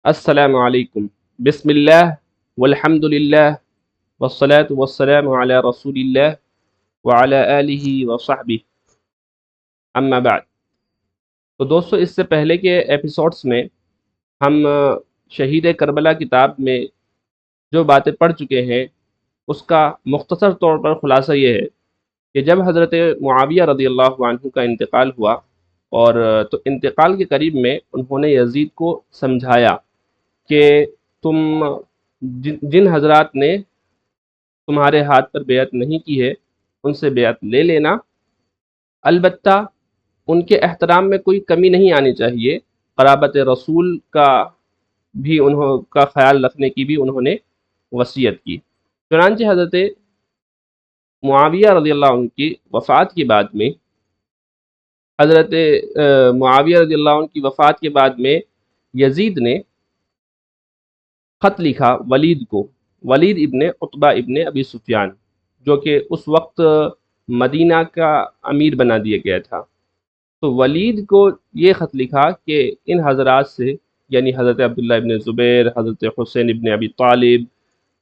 السلام علیکم۔ بسم اللہ والحمد للہ والصلاة والسلام علی رسول اللہ وعلی آلہ وصحبہ، اما بعد۔ تو دوستو، اس سے پہلے کے ایپیسوڈز میں ہم شہید کربلا کتاب میں جو باتیں پڑھ چکے ہیں اس کا مختصر طور پر خلاصہ یہ ہے کہ جب حضرت معاویہ رضی اللہ عنہ کا انتقال ہوا اور تو انتقال کے قریب میں انہوں نے یزید کو سمجھایا کہ تم جن حضرات نے تمہارے ہاتھ پر بیعت نہیں کی ہے ان سے بیعت لے لینا، البتہ ان کے احترام میں کوئی کمی نہیں آنی چاہیے، قرابت رسول کا بھی انہوں کا خیال رکھنے کی بھی انہوں نے وصیت کی۔ چنانچہ حضرت معاویہ رضی اللہ عنہ کی وفات کے بعد میں حضرت معاویہ رضی اللہ عنہ کی وفات کے بعد میں یزید نے خط لکھا ولید کو، ولید ابن عتبہ ابن ابی سفیان، جو کہ اس وقت مدینہ کا امیر بنا دیا گیا تھا۔ تو ولید کو یہ خط لکھا کہ ان حضرات سے، یعنی حضرت عبداللہ ابن زبیر، حضرت حسین ابن ابی طالب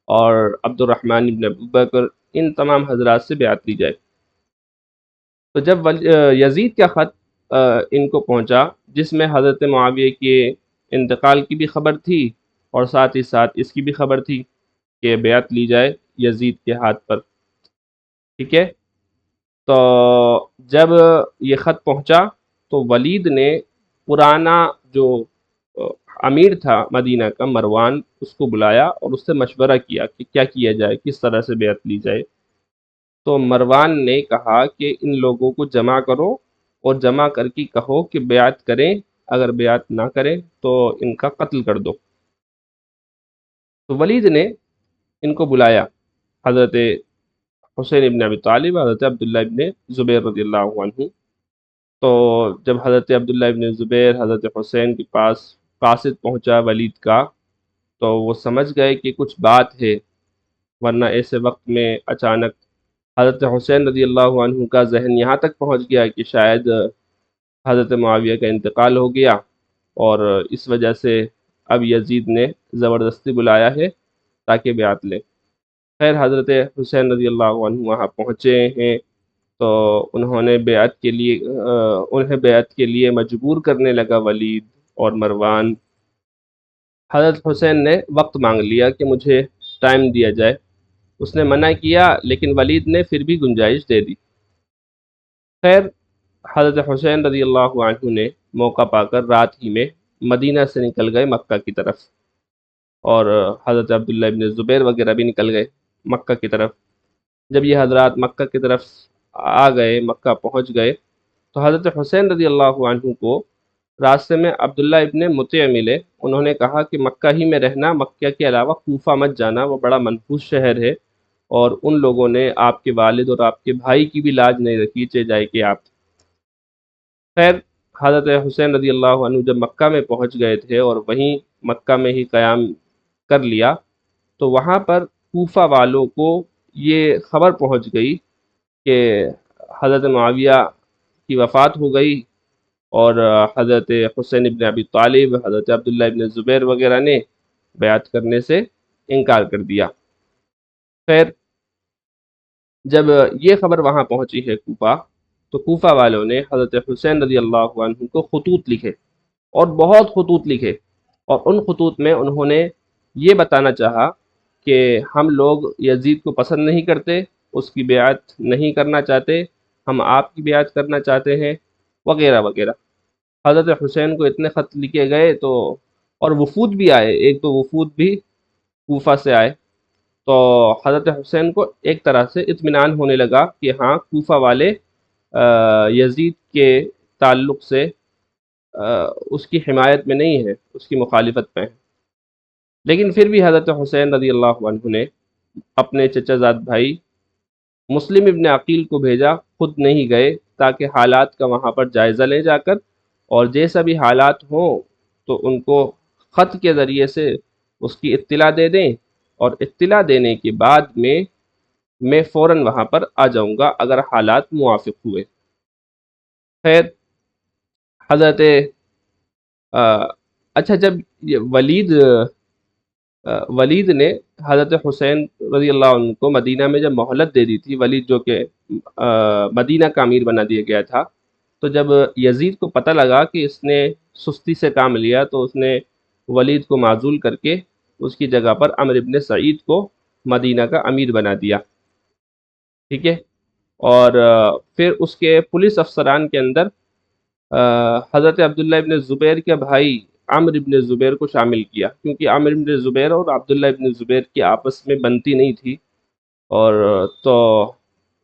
اور عبد الرحمن ابن ابو بکر، ان تمام حضرات سے بیعت لی جائے۔ تو جب یزید کا خط ان کو پہنچا، جس میں حضرت معاویہ کے انتقال کی بھی خبر تھی اور ساتھ ہی ساتھ اس کی بھی خبر تھی کہ بیعت لی جائے یزید کے ہاتھ پر، ٹھیک ہے۔ تو جب یہ خط پہنچا تو ولید نے پرانا جو امیر تھا مدینہ کا، مروان، اس کو بلایا اور اس سے مشورہ کیا کہ کیا کیا جائے، کس طرح سے بیعت لی جائے۔ تو مروان نے کہا کہ ان لوگوں کو جمع کرو اور جمع کر کے کہو کہ بیعت کریں، اگر بیعت نہ کریں تو ان کا قتل کر دو۔ تو ولید نے ان کو بلایا، حضرت حسین ابن ابی طالب، حضرت عبداللہ ابن زبیر رضی اللہ عنہ۔ تو جب حضرت عبداللہ ابن زبیر حضرت حسین کے پاس قاصد پہنچا ولید کا، تو وہ سمجھ گئے کہ کچھ بات ہے، ورنہ ایسے وقت میں اچانک حضرت حسین رضی اللہ عنہ کا ذہن یہاں تک پہنچ گیا کہ شاید حضرت معاویہ کا انتقال ہو گیا اور اس وجہ سے اب یزید نے زبردستی بلایا ہے تاکہ بیعت لے۔ خیر، حضرت حسین رضی اللہ عنہ وہاں پہنچے ہیں تو انہیں بیعت کے لیے مجبور کرنے لگا ولید اور مروان۔ حضرت حسین نے وقت مانگ لیا کہ مجھے ٹائم دیا جائے، اس نے منع کیا لیکن ولید نے پھر بھی گنجائش دے دی۔ خیر، حضرت حسین رضی اللہ عنہ نے موقع پا کر رات ہی میں مدینہ سے نکل گئے مکہ کی طرف، اور حضرت عبداللہ ابن زبیر وغیرہ بھی نکل گئے مکہ کی طرف۔ جب یہ حضرات مکہ کی طرف آ گئے، مکہ پہنچ گئے، تو حضرت حسین رضی اللہ عنہ کو راستے میں عبداللہ ابن مطیع ملے۔ انہوں نے کہا کہ مکہ ہی میں رہنا، مکہ کے علاوہ کوفہ مت جانا، وہ بڑا منحوس شہر ہے اور ان لوگوں نے آپ کے والد اور آپ کے بھائی کی بھی لاج نہیں رکھی، چہ جائے کہ آپ۔ خیر، حضرت حسین رضی اللہ عنہ جب مکہ میں پہنچ گئے تھے اور وہیں مکہ میں ہی قیام کر لیا، تو وہاں پر کوفہ والوں کو یہ خبر پہنچ گئی کہ حضرت معاویہ کی وفات ہو گئی اور حضرت حسین ابن ابی طالب، حضرت عبداللہ ابن زبیر وغیرہ نے بیعت کرنے سے انکار کر دیا۔ خیر، جب یہ خبر وہاں پہنچی ہے کوفہ، تو کوفہ والوں نے حضرت حسین رضی اللہ عنہ کو خطوط لکھے اور بہت خطوط لکھے، اور ان خطوط میں انہوں نے یہ بتانا چاہا کہ ہم لوگ یزید کو پسند نہیں کرتے، اس کی بیعت نہیں کرنا چاہتے، ہم آپ کی بیعت کرنا چاہتے ہیں، وغیرہ وغیرہ۔ حضرت حسین کو اتنے خط لکھے گئے تو، اور وفود بھی آئے، ایک تو وفود بھی کوفہ سے آئے، تو حضرت حسین کو ایک طرح سے اطمینان ہونے لگا کہ ہاں، کوفہ والے یزید کے تعلق سے اس کی حمایت میں نہیں ہے، اس کی مخالفت میں ہے۔ لیکن پھر بھی حضرت حسین رضی اللہ عنہ نے اپنے چچا زاد بھائی مسلم ابن عقیل کو بھیجا، خود نہیں گئے، تاکہ حالات کا وہاں پر جائزہ لے جا کر، اور جیسا بھی حالات ہوں تو ان کو خط کے ذریعے سے اس کی اطلاع دے دیں، اور اطلاع دینے کے بعد میں فوراً وہاں پر آ جاؤں گا اگر حالات موافق ہوئے۔ خیر، حضرت اچھا، جب یہ ولید نے حضرت حسین رضی اللہ عنہ کو مدینہ میں جب مہلت دے دی تھی، ولید جو کہ مدینہ کا امیر بنا دیا گیا تھا، تو جب یزید کو پتہ لگا کہ اس نے سستی سے کام لیا، تو اس نے ولید کو معزول کر کے اس کی جگہ پر عمرو ابن سعید کو مدینہ کا امیر بنا دیا، ٹھیک ہے۔ اور پھر اس کے پولیس افسران کے اندر حضرت عبداللہ ابن زبیر کے بھائی عمرو ابن زبیر کو شامل کیا، کیونکہ عمرو ابن زبیر اور عبداللہ ابن زبیر کی آپس میں بنتی نہیں تھی، اور تو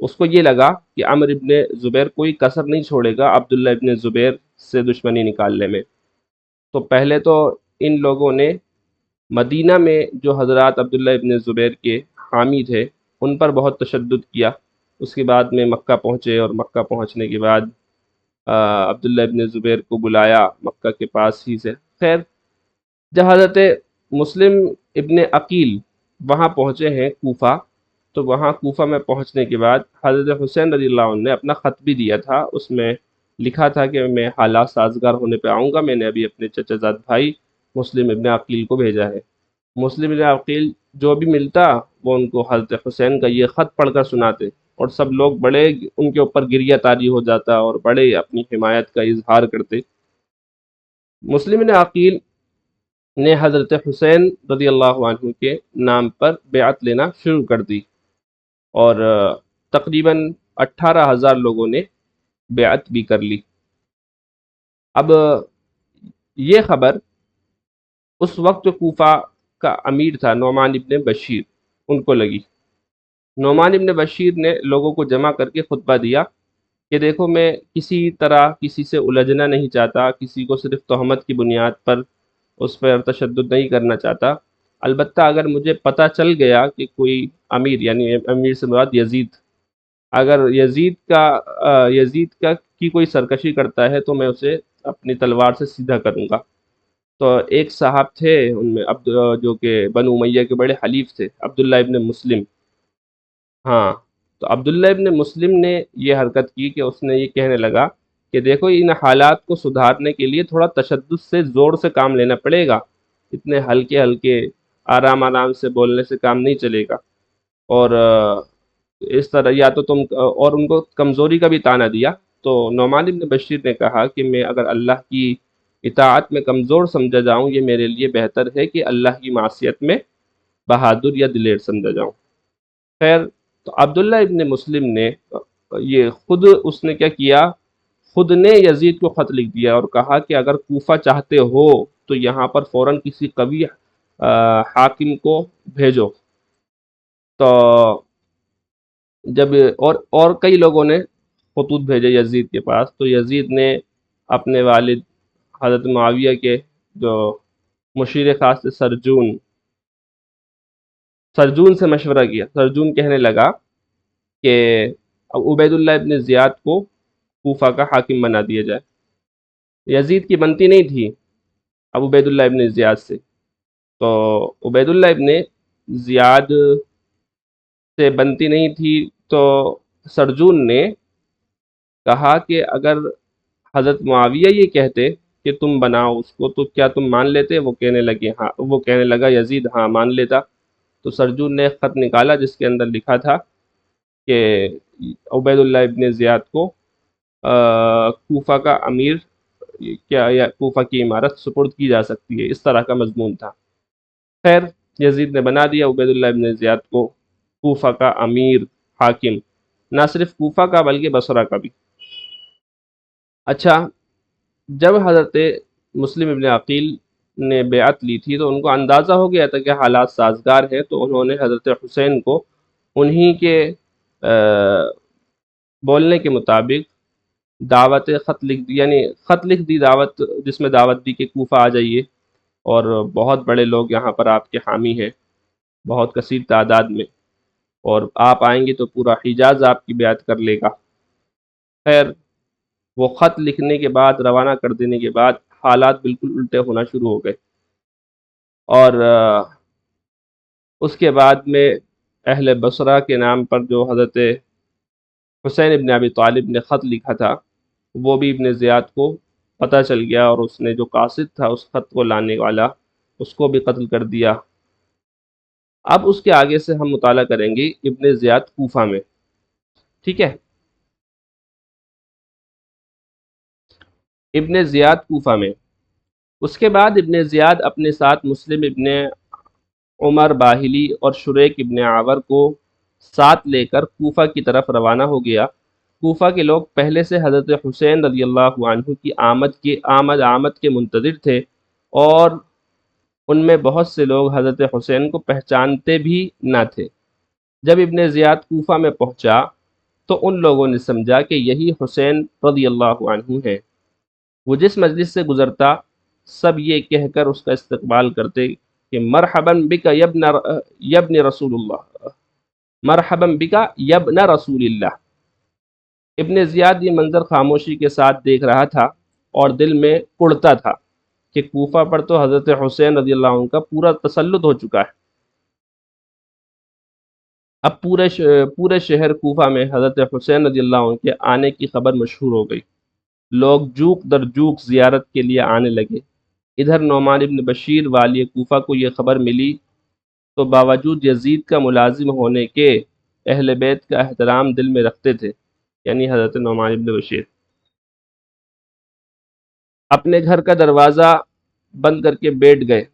اس کو یہ لگا کہ عمرو ابن زبیر کوئی کسر نہیں چھوڑے گا عبداللہ ابن زبیر سے دشمنی نکالنے میں۔ تو پہلے تو ان لوگوں نے مدینہ میں جو حضرات عبداللہ ابن زبیر کے حامی تھے ان پر بہت تشدد کیا، اس کے بعد میں مکہ پہنچے، اور مکہ پہنچنے کے بعد عبداللہ ابن زبیر کو بلایا مکہ کے پاس ہی سے۔ خیر، جب حضرت مسلم ابن عقیل وہاں پہنچے ہیں کوفہ، تو وہاں کوفہ میں پہنچنے کے بعد حضرت حسین رضی اللہ عنہ نے اپنا خط بھی دیا تھا، اس میں لکھا تھا کہ میں حالات سازگار ہونے پہ آؤں گا، میں نے ابھی اپنے چچا زاد بھائی مسلم ابن عقیل کو بھیجا ہے۔ مسلم ابن عقیل جو بھی ملتا وہ ان کو حضرت حسین کا یہ خط پڑھ کر سناتے، اور سب لوگ بڑے ان کے اوپر گریہ طاری ہو جاتا اور بڑے اپنی حمایت کا اظہار کرتے۔ مسلم ابن عقیل نے حضرت حسین رضی اللہ عنہ کے نام پر بیعت لینا شروع کر دی، اور تقریباً 18,000 لوگوں نے بیعت بھی کر لی۔ اب یہ خبر اس وقت جو کوفہ کا امیر تھا نعمان ابن بشیر ان کو لگی۔ نعمان ابن بشیر نے لوگوں کو جمع کر کے خطبہ دیا کہ دیکھو، میں کسی طرح کسی سے الجھنا نہیں چاہتا، کسی کو صرف تہمت کی بنیاد پر اس پر تشدد نہیں کرنا چاہتا، البتہ اگر مجھے پتہ چل گیا کہ کوئی امیر، یعنی امیر سے مراد یزید، اگر یزید کا کی کوئی سرکشی کرتا ہے تو میں اسے اپنی تلوار سے سیدھا کروں گا۔ تو ایک صاحب تھے ان میں جو کہ بنو امیہ کے بڑے حلیف تھے، عبداللہ ابن مسلم۔ ہاں، تو عبداللہ ابن مسلم نے یہ حرکت کی کہ اس نے یہ کہنے لگا کہ دیکھو، ان حالات کو سدھارنے کے لیے تھوڑا تشدد سے زور سے کام لینا پڑے گا، اتنے ہلکے ہلکے آرام آرام سے بولنے سے کام نہیں چلے گا۔ اور اس طرح یا تو تم، اور ان کو کمزوری کا بھی تانا دیا۔ تو نعمان ابن بشیر نے کہا کہ میں اگر اللہ کی اطاعت میں کمزور سمجھا جاؤں، یہ میرے لیے بہتر ہے کہ اللہ کی معصیت میں بہادر یا دلیر سمجھا جاؤں۔ خیر، تو عبداللہ ابن مسلم نے یہ خود اس نے کیا کیا، خود نے یزید کو خط لکھ دیا اور کہا کہ اگر کوفہ چاہتے ہو تو یہاں پر فوراً کسی قوی حاکم کو بھیجو۔ تو جب اور کئی لوگوں نے خطوط بھیجے یزید کے پاس، تو یزید نے اپنے والد حضرت معاویہ کے جو مشیر خاص تھے سرجون سے مشورہ کیا۔ سرجون کہنے لگا کہ عبید اللہ ابن زیاد کو کوفہ کا حاکم بنا دیا جائے۔ یزید کی بنتی نہیں تھی اب عبید اللہ ابن زیاد سے، تو عبید اللہ ابن زیاد سے بنتی نہیں تھی، تو سرجون نے کہا کہ اگر حضرت معاویہ یہ کہتے کہ تم بناؤ اس کو تو کیا تم مان لیتے؟ وہ کہنے لگا یزید ہاں مان لیتا۔ تو سرجون نے ایک خط نکالا جس کے اندر لکھا تھا کہ عبید اللہ ابن زیاد کو کوفہ کا امیر کیا یا کوفہ کی عمارت سپرد کی جا سکتی ہے، اس طرح کا مضمون تھا۔ خیر، یزید نے بنا دیا عبید اللہ ابن زیاد کو کوفہ کا امیر، حاکم، نہ صرف کوفہ کا بلکہ بصرہ کا بھی۔ اچھا، جب حضرت مسلم ابن عقیل نے بیعت لی تھی تو ان کو اندازہ ہو گیا تھا کہ حالات سازگار ہیں، تو انہوں نے حضرت حسین کو انہی کے بولنے کے مطابق دعوت خط لکھ دی، یعنی خط لکھ دی دعوت، جس میں دعوت دی کہ کوفہ آ جائیے، اور بہت بڑے لوگ یہاں پر آپ کے حامی ہیں، بہت کثیر تعداد میں، اور آپ آئیں گے تو پورا حجاز آپ کی بیعت کر لے گا۔ خیر، وہ خط لکھنے کے بعد، روانہ کر دینے کے بعد، حالات بالکل الٹے ہونا شروع ہو گئے، اور اس کے بعد میں اہل بصرہ کے نام پر جو حضرت حسین ابن ابی طالب نے خط لکھا تھا، وہ بھی ابن زیاد کو پتہ چل گیا اور اس نے جو قاصد تھا اس خط کو لانے والا اس کو بھی قتل کر دیا۔ اب اس کے آگے سے ہم مطالعہ کریں گے ابن زیاد کوفہ میں، ٹھیک ہے۔ ابن زیاد کوفہ میں، اس کے بعد ابن زیاد اپنے ساتھ مسلم ابن عمر باہلی اور شریک ابن عور کو ساتھ لے کر کوفہ کی طرف روانہ ہو گیا۔ کوفہ کے لوگ پہلے سے حضرت حسین رضی اللہ عنہ کی آمد کے منتظر تھے، اور ان میں بہت سے لوگ حضرت حسین کو پہچانتے بھی نہ تھے۔ جب ابن زیاد کوفہ میں پہنچا تو ان لوگوں نے سمجھا کہ یہی حسین رضی اللہ عنہ ہیں۔ وہ جس مجلس سے گزرتا سب یہ کہہ کر اس کا استقبال کرتے کہ مرحباً بک یبن رسول اللہ، مرحباً بک یبن رسول اللہ۔ ابن زیاد یہ منظر خاموشی کے ساتھ دیکھ رہا تھا اور دل میں اڑتا تھا کہ کوفہ پر تو حضرت حسین رضی اللہ عنہ کا پورا تسلط ہو چکا ہے۔ اب پورے شہر کوفہ میں حضرت حسین رضی اللہ عنہ کے آنے کی خبر مشہور ہو گئی۔ لوگ جوق در جوق زیارت کے لیے آنے لگے۔ ادھر نعمان ابن بشیر والی کوفہ کو یہ خبر ملی تو باوجود یزید کا ملازم ہونے کے اہل بیت کا احترام دل میں رکھتے تھے، یعنی حضرت نعمان ابن بشیر اپنے گھر کا دروازہ بند کر کے بیٹھ گئے۔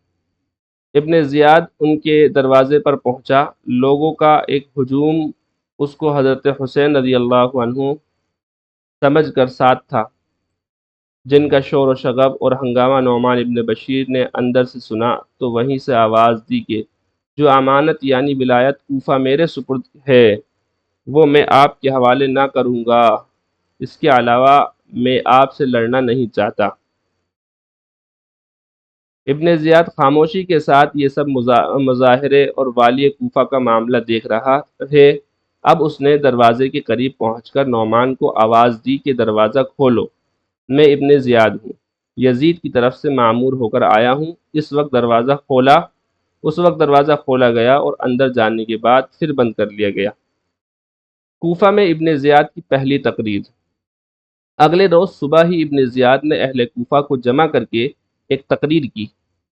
ابن زیاد ان کے دروازے پر پہنچا۔ لوگوں کا ایک ہجوم اس کو حضرت حسین رضی اللہ عنہ سمجھ کر ساتھ تھا، جن کا شور و شغب اور ہنگامہ نعمان ابن بشیر نے اندر سے سنا تو وہیں سے آواز دی کہ جو امانت یعنی ولایت کوفہ میرے سپرد ہے وہ میں آپ کے حوالے نہ کروں گا، اس کے علاوہ میں آپ سے لڑنا نہیں چاہتا۔ ابن زیاد خاموشی کے ساتھ یہ سب مظاہرے اور والی کوفہ کا معاملہ دیکھ رہا ہے۔ اب اس نے دروازے کے قریب پہنچ کر نعمان کو آواز دی کہ دروازہ کھولو، میں ابن زیاد ہوں، یزید کی طرف سے مامور ہو کر آیا ہوں۔ اس وقت دروازہ کھولا گیا اور اندر جانے کے بعد پھر بند کر لیا گیا۔ کوفہ میں ابن زیاد کی پہلی تقریر۔ اگلے روز صبح ہی ابن زیاد نے اہل کوفہ کو جمع کر کے ایک تقریر کی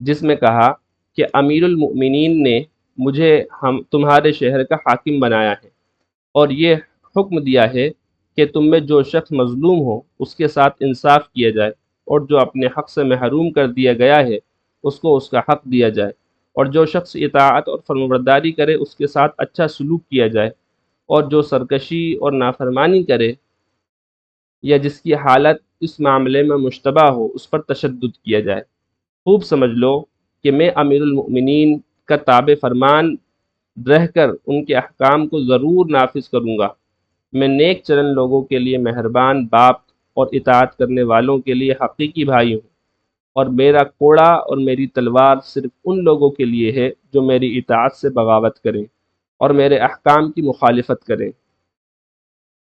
جس میں کہا کہ امیر المؤمنین نے مجھے تمہارے شہر کا حاکم بنایا ہے اور یہ حکم دیا ہے کہ تم میں جو شخص مظلوم ہو اس کے ساتھ انصاف کیا جائے، اور جو اپنے حق سے محروم کر دیا گیا ہے اس کو اس کا حق دیا جائے، اور جو شخص اطاعت اور فرمانبرداری کرے اس کے ساتھ اچھا سلوک کیا جائے، اور جو سرکشی اور نافرمانی کرے یا جس کی حالت اس معاملے میں مشتبہ ہو اس پر تشدد کیا جائے۔ خوب سمجھ لو کہ میں امیر المؤمنین کا تابع فرمان رہ کر ان کے احکام کو ضرور نافذ کروں گا۔ میں نیک چلن لوگوں کے لیے مہربان باپ اور اطاعت کرنے والوں کے لیے حقیقی بھائی ہوں، اور میرا کوڑا اور میری تلوار صرف ان لوگوں کے لیے ہے جو میری اطاعت سے بغاوت کریں اور میرے احکام کی مخالفت کریں۔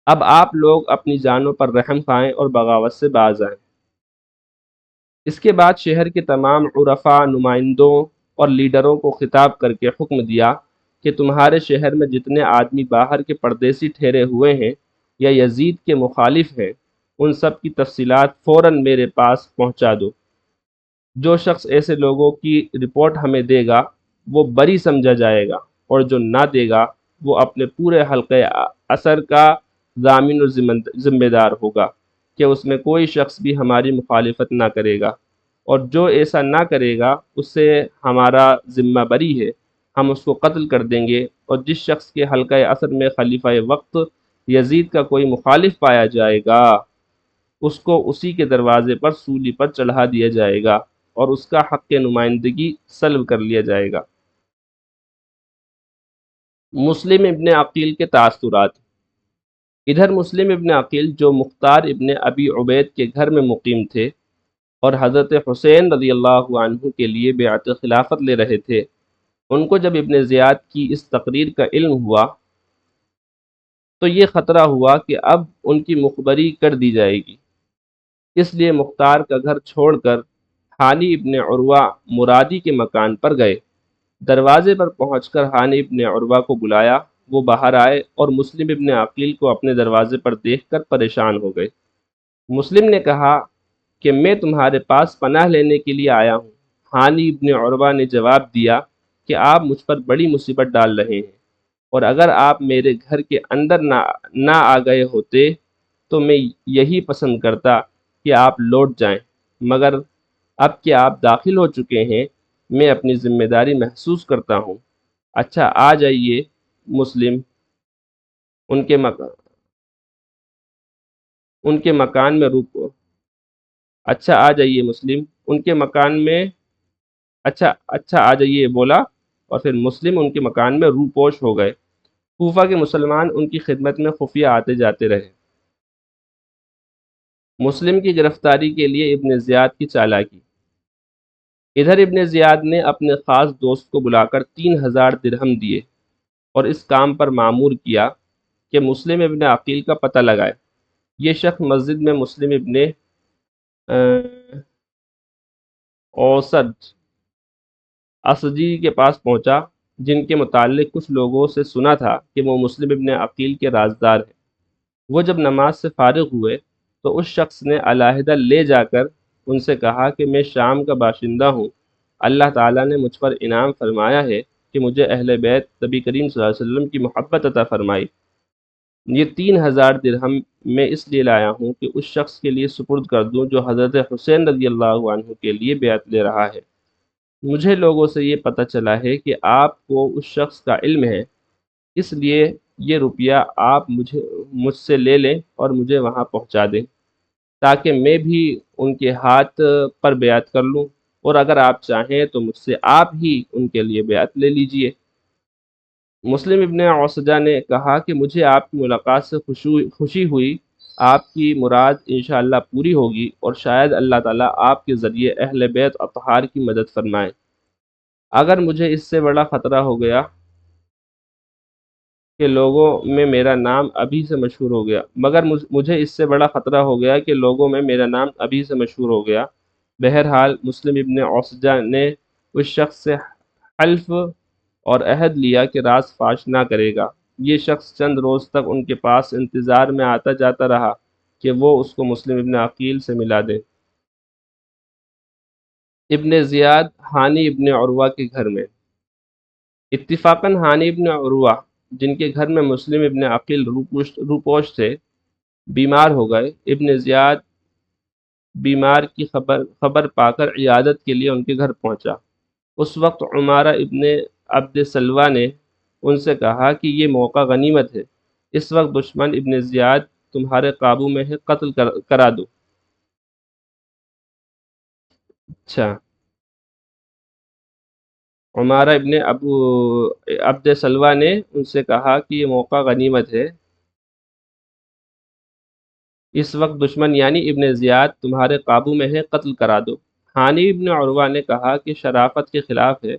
اب آپ لوگ اپنی جانوں پر رحم کھائیں اور بغاوت سے باز آئیں۔ اس کے بعد شہر کے تمام عرفاء، نمائندوں اور لیڈروں کو خطاب کر کے حکم دیا کہ تمہارے شہر میں جتنے آدمی باہر کے پردیسی ٹھہرے ہوئے ہیں یا یزید کے مخالف ہیں ان سب کی تفصیلات فوراً میرے پاس پہنچا دو۔ جو شخص ایسے لوگوں کی رپورٹ ہمیں دے گا وہ بری سمجھا جائے گا، اور جو نہ دے گا وہ اپنے پورے حلقہ اثر کا ضامن و ذمہ دار ہوگا کہ اس میں کوئی شخص بھی ہماری مخالفت نہ کرے گا، اور جو ایسا نہ کرے گا اس سے ہمارا ذمہ بری ہے، ہم اس کو قتل کر دیں گے۔ اور جس شخص کے حلقہ اثر میں خلیفہ وقت یزید کا کوئی مخالف پایا جائے گا اس کو اسی کے دروازے پر سولی پر چڑھا دیا جائے گا اور اس کا حق نمائندگی سلب کر لیا جائے گا۔ مسلم ابن عقیل کے تاثرات۔ ادھر مسلم ابن عقیل جو مختار ابن ابی عبید کے گھر میں مقیم تھے اور حضرت حسین رضی اللہ عنہ کے لیے بیعت خلافت لے رہے تھے، ان کو جب ابن زیاد کی اس تقریر کا علم ہوا تو یہ خطرہ ہوا کہ اب ان کی مخبری کر دی جائے گی۔ اس لیے مختار کا گھر چھوڑ کر ہانی ابن عروہ مرادی کے مکان پر گئے۔ دروازے پر پہنچ کر ہانی ابن عروہ کو بلایا، وہ باہر آئے اور مسلم ابن عقیل کو اپنے دروازے پر دیکھ کر پریشان ہو گئے۔ مسلم نے کہا کہ میں تمہارے پاس پناہ لینے کے لیے آیا ہوں۔ ہانی ابن عروہ نے جواب دیا کہ آپ مجھ پر بڑی مصیبت ڈال رہے ہیں، اور اگر آپ میرے گھر کے اندر نہ آ گئے ہوتے تو میں یہی پسند کرتا کہ آپ لوٹ جائیں، مگر اب کہ آپ داخل ہو چکے ہیں میں اپنی ذمہ داری محسوس کرتا ہوں۔ اچھا آ جائیے مسلم ان کے مکان ان کے مکان میں روک اچھا آ جائیے مسلم ان کے مکان میں اچھا اچھا آ جائیے بولا، اور پھر مسلم ان کے مکان میں روپوش ہو گئے۔ کوفہ کے مسلمان ان کی خدمت میں خفیہ آتے جاتے رہے۔ مسلم کی گرفتاری کے لیے ابن زیاد کی چالاکی۔ ادھر ابن زیاد نے اپنے خاص دوست کو بلا کر 3000 درہم دیے اور اس کام پر مامور کیا کہ مسلم ابن عقیل کا پتہ لگائے۔ یہ شخص مسجد میں مسلم ابن اوسد اسجی کے پاس پہنچا، جن کے متعلق کچھ لوگوں سے سنا تھا کہ وہ مسلم ابن عقیل کے رازدار ہیں۔ وہ جب نماز سے فارغ ہوئے تو اس شخص نے علیحدہ لے جا کر ان سے کہا کہ میں شام کا باشندہ ہوں، اللہ تعالیٰ نے مجھ پر انعام فرمایا ہے کہ مجھے اہل بیت نبی کریم صلی اللہ علیہ وسلم کی محبت عطا فرمائی۔ یہ 3000 درہم میں اس لیے لایا ہوں کہ اس شخص کے لیے سپرد کر دوں جو حضرت حسین رضی اللہ عنہ کے لیے بیعت لے رہا ہے۔ مجھے لوگوں سے یہ پتہ چلا ہے کہ آپ کو اس شخص کا علم ہے، اس لیے یہ روپیہ آپ مجھ سے لے لیں اور مجھے وہاں پہنچا دیں، تاکہ میں بھی ان کے ہاتھ پر بیعت کر لوں، اور اگر آپ چاہیں تو مجھ سے آپ ہی ان کے لیے بیعت لے لیجئے۔ مسلم ابن اوسجہ نے کہا کہ مجھے آپ کی ملاقات سے خوشی ہوئی، آپ کی مراد انشاءاللہ پوری ہوگی، اور شاید اللہ تعالیٰ آپ کے ذریعے اہل بیت اطہار کی مدد فرمائے۔ اگر مجھے اس سے بڑا خطرہ ہو گیا کہ لوگوں میں میرا نام ابھی سے مشہور ہو گیا مجھے اس سے بڑا خطرہ ہو گیا کہ لوگوں میں میرا نام ابھی سے مشہور ہو گیا۔ بہرحال مسلم ابن اوسجہ نے اس شخص سے حلف اور عہد لیا کہ راز فاش نہ کرے گا۔ یہ شخص چند روز تک ان کے پاس انتظار میں آتا جاتا رہا کہ وہ اس کو مسلم ابن عقیل سے ملا دے۔ ابن زیاد ہانی ابن عروہ کے گھر میں۔ اتفاقاً ہانی ابن عروہ، جن کے گھر میں مسلم ابن عقیل روپوش تھے، بیمار ہو گئے۔ ابن زیاد بیمار کی خبر پا کر عیادت کے لیے ان کے گھر پہنچا۔ اس وقت عمارہ ابن عبد سلوہ نے ان سے کہا کہ یہ موقع غنیمت ہے، اس وقت دشمن ابن زیاد تمہارے قابو میں ہے، قتل کرا دو۔ اچھا، عمارہ ابن ابو عبد سلوہ نے ان سے کہا کہ یہ موقع غنیمت ہے، اس وقت دشمن یعنی ابن زیاد تمہارے قابو میں ہے، قتل کرا دو۔ ہانی ابن عروہ نے کہا کہ شرافت کے خلاف ہے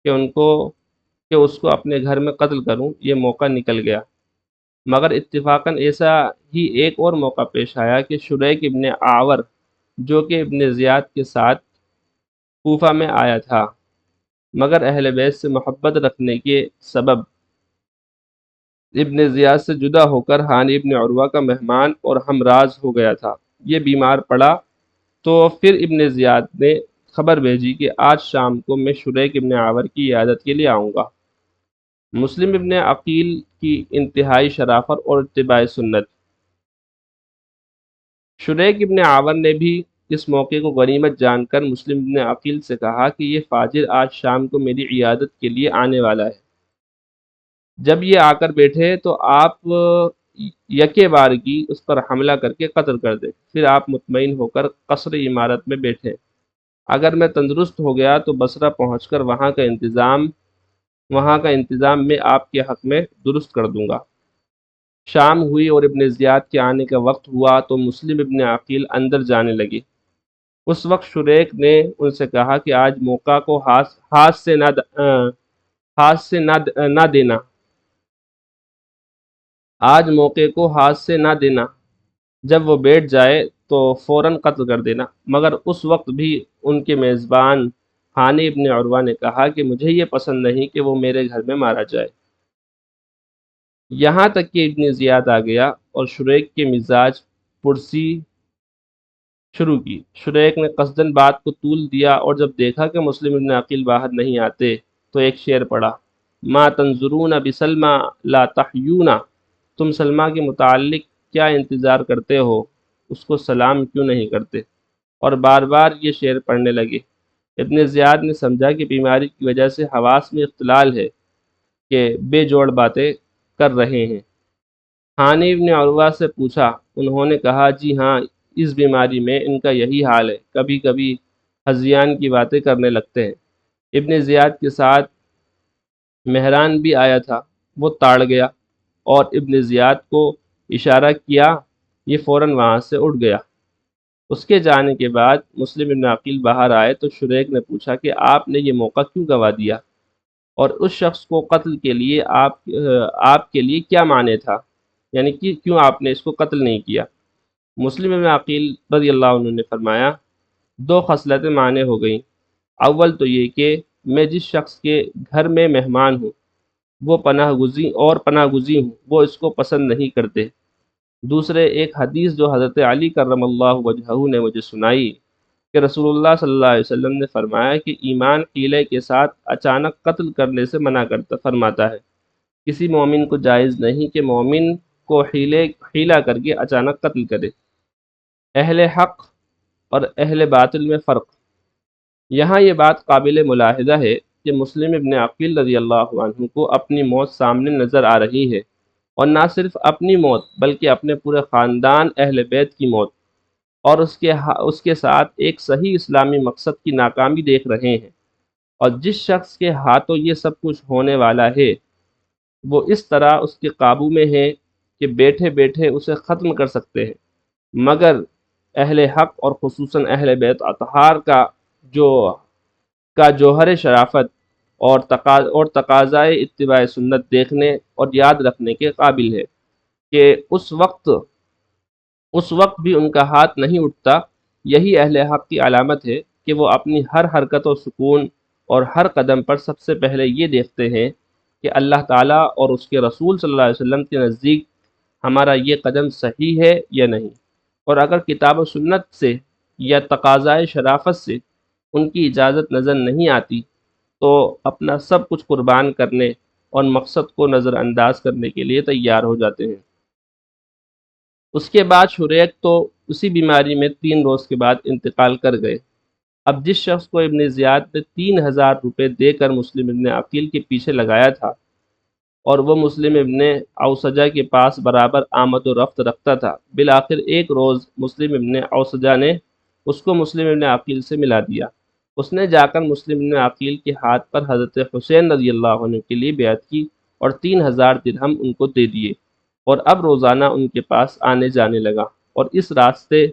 کہ اس کو اپنے گھر میں قتل کروں، یہ موقع نکل گیا۔ مگر اتفاقاً ایسا ہی ایک اور موقع پیش آیا کہ شریک ابن آور، جو کہ ابن زیاد کے ساتھ کوفہ میں آیا تھا، مگر اہل بیت سے محبت رکھنے کے سبب ابن زیاد سے جدا ہو کر ہانی ابن عروہ کا مہمان اور ہمراز ہو گیا تھا۔ یہ بیمار پڑا تو پھر ابن زیاد نے خبر بھیجی کہ آج شام کو میں شریک ابن آور کی عیادت کے لیے آؤں گا۔ مسلم ابن عقیل کی انتہائی شرافت اور اتباع سنت۔ شریک ابن آور نے بھی اس موقع کو غنیمت جان کر مسلم ابن عقیل سے کہا کہ یہ فاجر آج شام کو میری عیادت کے لیے آنے والا ہے، جب یہ آ کر بیٹھے تو آپ یکے بارگی اس پر حملہ کر کے قتل کر دیں، پھر آپ مطمئن ہو کر قصر عمارت میں بیٹھیں۔ اگر میں تندرست ہو گیا تو بصرہ پہنچ کر وہاں کا انتظام میں آپ کے حق میں درست کر دوں گا۔ شام ہوئی اور ابن زیاد کے آنے کا وقت ہوا تو مسلم ابن عقیل اندر جانے لگے۔ اس وقت شریک نے ان سے کہا کہ آج موقع کو نہ دینا، آج موقع کو ہاتھ سے نہ دینا، جب وہ بیٹھ جائے تو فوراً قتل کر دینا۔ مگر اس وقت بھی ان کے میزبان ہانی ابن عروہ نے کہا کہ مجھے یہ پسند نہیں کہ وہ میرے گھر میں مارا جائے۔ یہاں تک کہ ابن زیاد آ گیا اور شریک کے مزاج پرسی شروع کی۔ شریک نے قصدن بات کو طول دیا اور جب دیکھا کہ مسلم ابن عقیل باہر نہیں آتے تو ایک شعر پڑھا، ما تنظرون بسلمى لا تحیون، تم سلمہ کے متعلق کیا انتظار کرتے ہو، اس کو سلام کیوں نہیں کرتے، اور بار بار یہ شعر پڑھنے لگے۔ ابن زیاد نے سمجھا کہ بیماری کی وجہ سے حواس میں اختلال ہے کہ بے جوڑ باتیں کر رہے ہیں۔ ہانی ابن عروہ سے پوچھا، انہوں نے کہا جی ہاں، اس بیماری میں ان کا یہی حال ہے، کبھی کبھی ہذیان کی باتیں کرنے لگتے ہیں۔ ابن زیاد کے ساتھ مہران بھی آیا تھا، وہ تاڑ گیا اور ابن زیاد کو اشارہ کیا، یہ فوراً وہاں سے اٹھ گیا۔ اس کے جانے کے بعد مسلم ابن عقیل باہر آئے تو شریک نے پوچھا کہ آپ نے یہ موقع کیوں گنوا دیا، اور اس شخص کو قتل کے لیے آپ کے لیے کیا معنی تھا، یعنی کہ کیوں آپ نے اس کو قتل نہیں کیا؟ مسلم ابن عقیل رضی اللہ عنہ نے فرمایا، دو خصلتیں معنی ہو گئیں۔ اول تو یہ کہ میں جس شخص کے گھر میں مہمان ہوں وہ پناہ گزی ہوں، وہ اس کو پسند نہیں کرتے۔ دوسرے، ایک حدیث جو حضرت علی کرم اللہ وجہہ نے مجھے سنائی کہ رسول اللہ صلی اللہ علیہ وسلم نے فرمایا کہ ایمان حیلے کے ساتھ اچانک قتل کرنے سے منع فرماتا ہے۔ کسی مومن کو جائز نہیں کہ مومن کو حیلہ کر کے اچانک قتل کرے۔ اہل حق اور اہل باطل میں فرق۔ یہاں یہ بات قابل ملاحظہ ہے کہ مسلم ابن عقیل رضی اللہ عنہ کو اپنی موت سامنے نظر آ رہی ہے، اور نہ صرف اپنی موت بلکہ اپنے پورے خاندان اہل بیت کی موت، اور اس کے ساتھ ایک صحیح اسلامی مقصد کی ناکامی دیکھ رہے ہیں۔ اور جس شخص کے ہاتھوں یہ سب کچھ ہونے والا ہے وہ اس طرح اس کے قابو میں ہے کہ بیٹھے بیٹھے اسے ختم کر سکتے ہیں، مگر اہل حق اور خصوصاً اہل بیت اطہار جو جوہر شرافت اور تقاضائے اتباع سنت دیکھنے اور یاد رکھنے کے قابل ہے کہ اس وقت بھی ان کا ہاتھ نہیں اٹھتا۔ یہی اہل حق کی علامت ہے کہ وہ اپنی ہر حرکت و سکون اور ہر قدم پر سب سے پہلے یہ دیکھتے ہیں کہ اللہ تعالیٰ اور اس کے رسول صلی اللہ علیہ وسلم کے نزدیک ہمارا یہ قدم صحیح ہے یا نہیں، اور اگر کتاب و سنت سے یا تقاضائے شرافت سے ان کی اجازت نظر نہیں آتی تو اپنا سب کچھ قربان کرنے اور مقصد کو نظر انداز کرنے کے لیے تیار ہو جاتے ہیں۔ اس کے بعد شریک تو اسی بیماری میں 3 روز کے بعد انتقال کر گئے۔ اب جس شخص کو ابن زیاد نے 3000 روپے دے کر مسلم ابن عقیل کے پیچھے لگایا تھا، اور وہ مسلم ابن اوسجہ کے پاس برابر آمد و رفت رکھتا تھا، بالآخر ایک روز مسلم ابن اوسجہ نے اس کو مسلم ابن عقیل سے ملا دیا۔ اس نے جا کر مسلم ابن عقیل کے ہاتھ پر حضرت حسین رضی اللہ عنہ کے لیے بیعت کی اور 3000 درہم ان کو دے دیے، اور اب روزانہ ان کے پاس آنے جانے لگا، اور اس راستے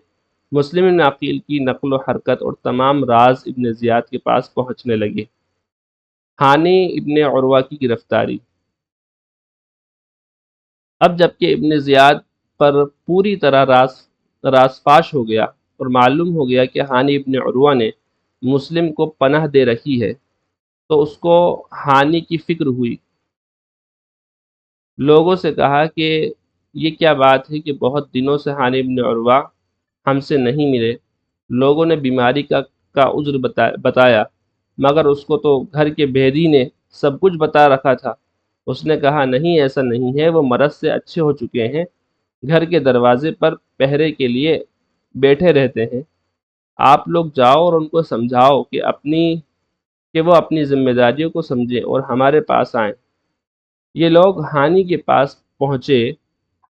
مسلم ابن عقیل کی نقل و حرکت اور تمام راز ابن زیاد کے پاس پہنچنے لگے۔ ہانی ابن عروہ کی گرفتاری۔ اب جبکہ ابن زیاد پر پوری طرح راز فاش ہو گیا اور معلوم ہو گیا کہ ہانی ابن عروہ نے مسلم کو پناہ دے رکھی ہے، تو اس کو ہانی کی فکر ہوئی۔ لوگوں سے کہا کہ یہ کیا بات ہے کہ بہت دنوں سے ہانی ابن عروہ ہم سے نہیں ملے۔ لوگوں نے بیماری کا عذر بتایا، مگر اس کو تو گھر کے بھیدی نے سب کچھ بتا رکھا تھا۔ اس نے کہا نہیں، ایسا نہیں ہے، وہ مرض سے اچھے ہو چکے ہیں، گھر کے دروازے پر پہرے کے لیے بیٹھے رہتے ہیں۔ آپ لوگ جاؤ اور ان کو سمجھاؤ کہ وہ اپنی ذمہ داریوں کو سمجھیں اور ہمارے پاس آئیں۔ یہ لوگ ہانی کے پاس پہنچے،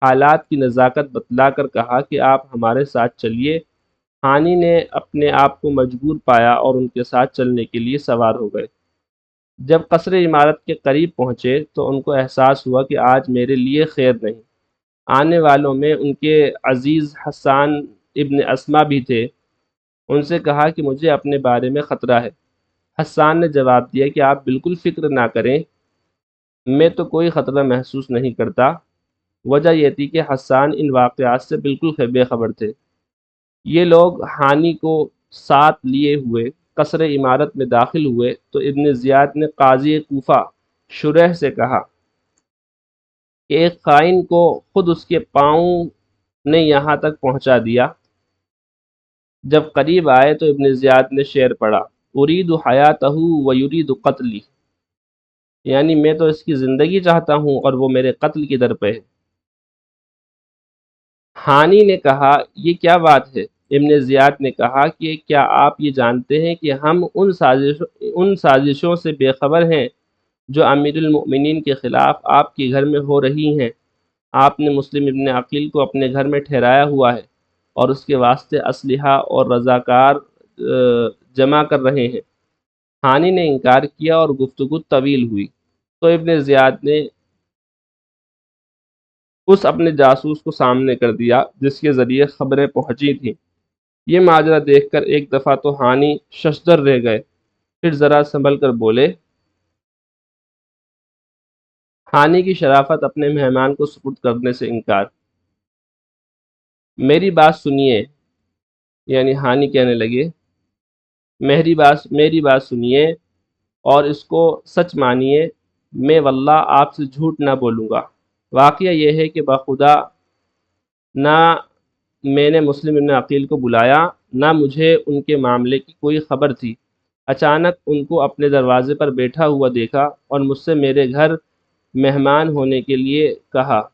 حالات کی نزاکت بتلا کر کہا کہ آپ ہمارے ساتھ چلیے۔ ہانی نے اپنے آپ کو مجبور پایا اور ان کے ساتھ چلنے کے لیے سوار ہو گئے۔ جب قصر عمارت کے قریب پہنچے تو ان کو احساس ہوا کہ آج میرے لیے خیر نہیں۔ آنے والوں میں ان کے عزیز حسان ابن اسما بھی تھے۔ ان سے کہا کہ مجھے اپنے بارے میں خطرہ ہے۔ حسان نے جواب دیا کہ آپ بالکل فکر نہ کریں، میں تو کوئی خطرہ محسوس نہیں کرتا۔ وجہ یہ تھی کہ حسان ان واقعات سے بالکل بے خبر تھے۔ یہ لوگ ہانی کو ساتھ لیے ہوئے قصر عمارت میں داخل ہوئے تو ابن زیاد نے قاضی کوفہ شریح سے کہا کہ ایک خائن کو خود اس کے پاؤں نے یہاں تک پہنچا دیا۔ جب قریب آئے تو ابن زیاد نے شعر پڑھا، ارید حیاتہ و یرید قتلی، یعنی میں تو اس کی زندگی چاہتا ہوں اور وہ میرے قتل کی در پہ ہے۔ ہانی نے کہا یہ کیا بات ہے؟ ابن زیاد نے کہا کہ کیا آپ یہ جانتے ہیں کہ ہم ان سازشوں سے بے خبر ہیں جو امیر المؤمنین کے خلاف آپ کے گھر میں ہو رہی ہیں؟ آپ نے مسلم ابن عقیل کو اپنے گھر میں ٹھہرایا ہوا ہے اور اس کے واسطے اسلحہ اور رضاکار جمع کر رہے ہیں۔ ہانی نے انکار کیا اور گفتگو طویل ہوئی، تو ابن زیاد نے اس اپنے جاسوس کو سامنے کر دیا جس کے ذریعے خبریں پہنچی تھیں۔ یہ ماجرا دیکھ کر ایک دفعہ تو ہانی ششدر رہ گئے، پھر ذرا سنبھل کر بولے۔ ہانی کی شرافت اپنے مہمان کو سپرد کرنے سے انکار۔ میری بات سنیے، یعنی ہانی کہنے لگے، میری بات سنیے اور اس کو سچ مانیے، میں واللہ آپ سے جھوٹ نہ بولوں گا۔ واقعہ یہ ہے کہ بخدا نہ میں نے مسلم ابن عقیل کو بلایا، نہ مجھے ان کے معاملے کی کوئی خبر تھی۔ اچانک ان کو اپنے دروازے پر بیٹھا ہوا دیکھا اور مجھ سے میرے گھر مہمان ہونے کے لیے کہا۔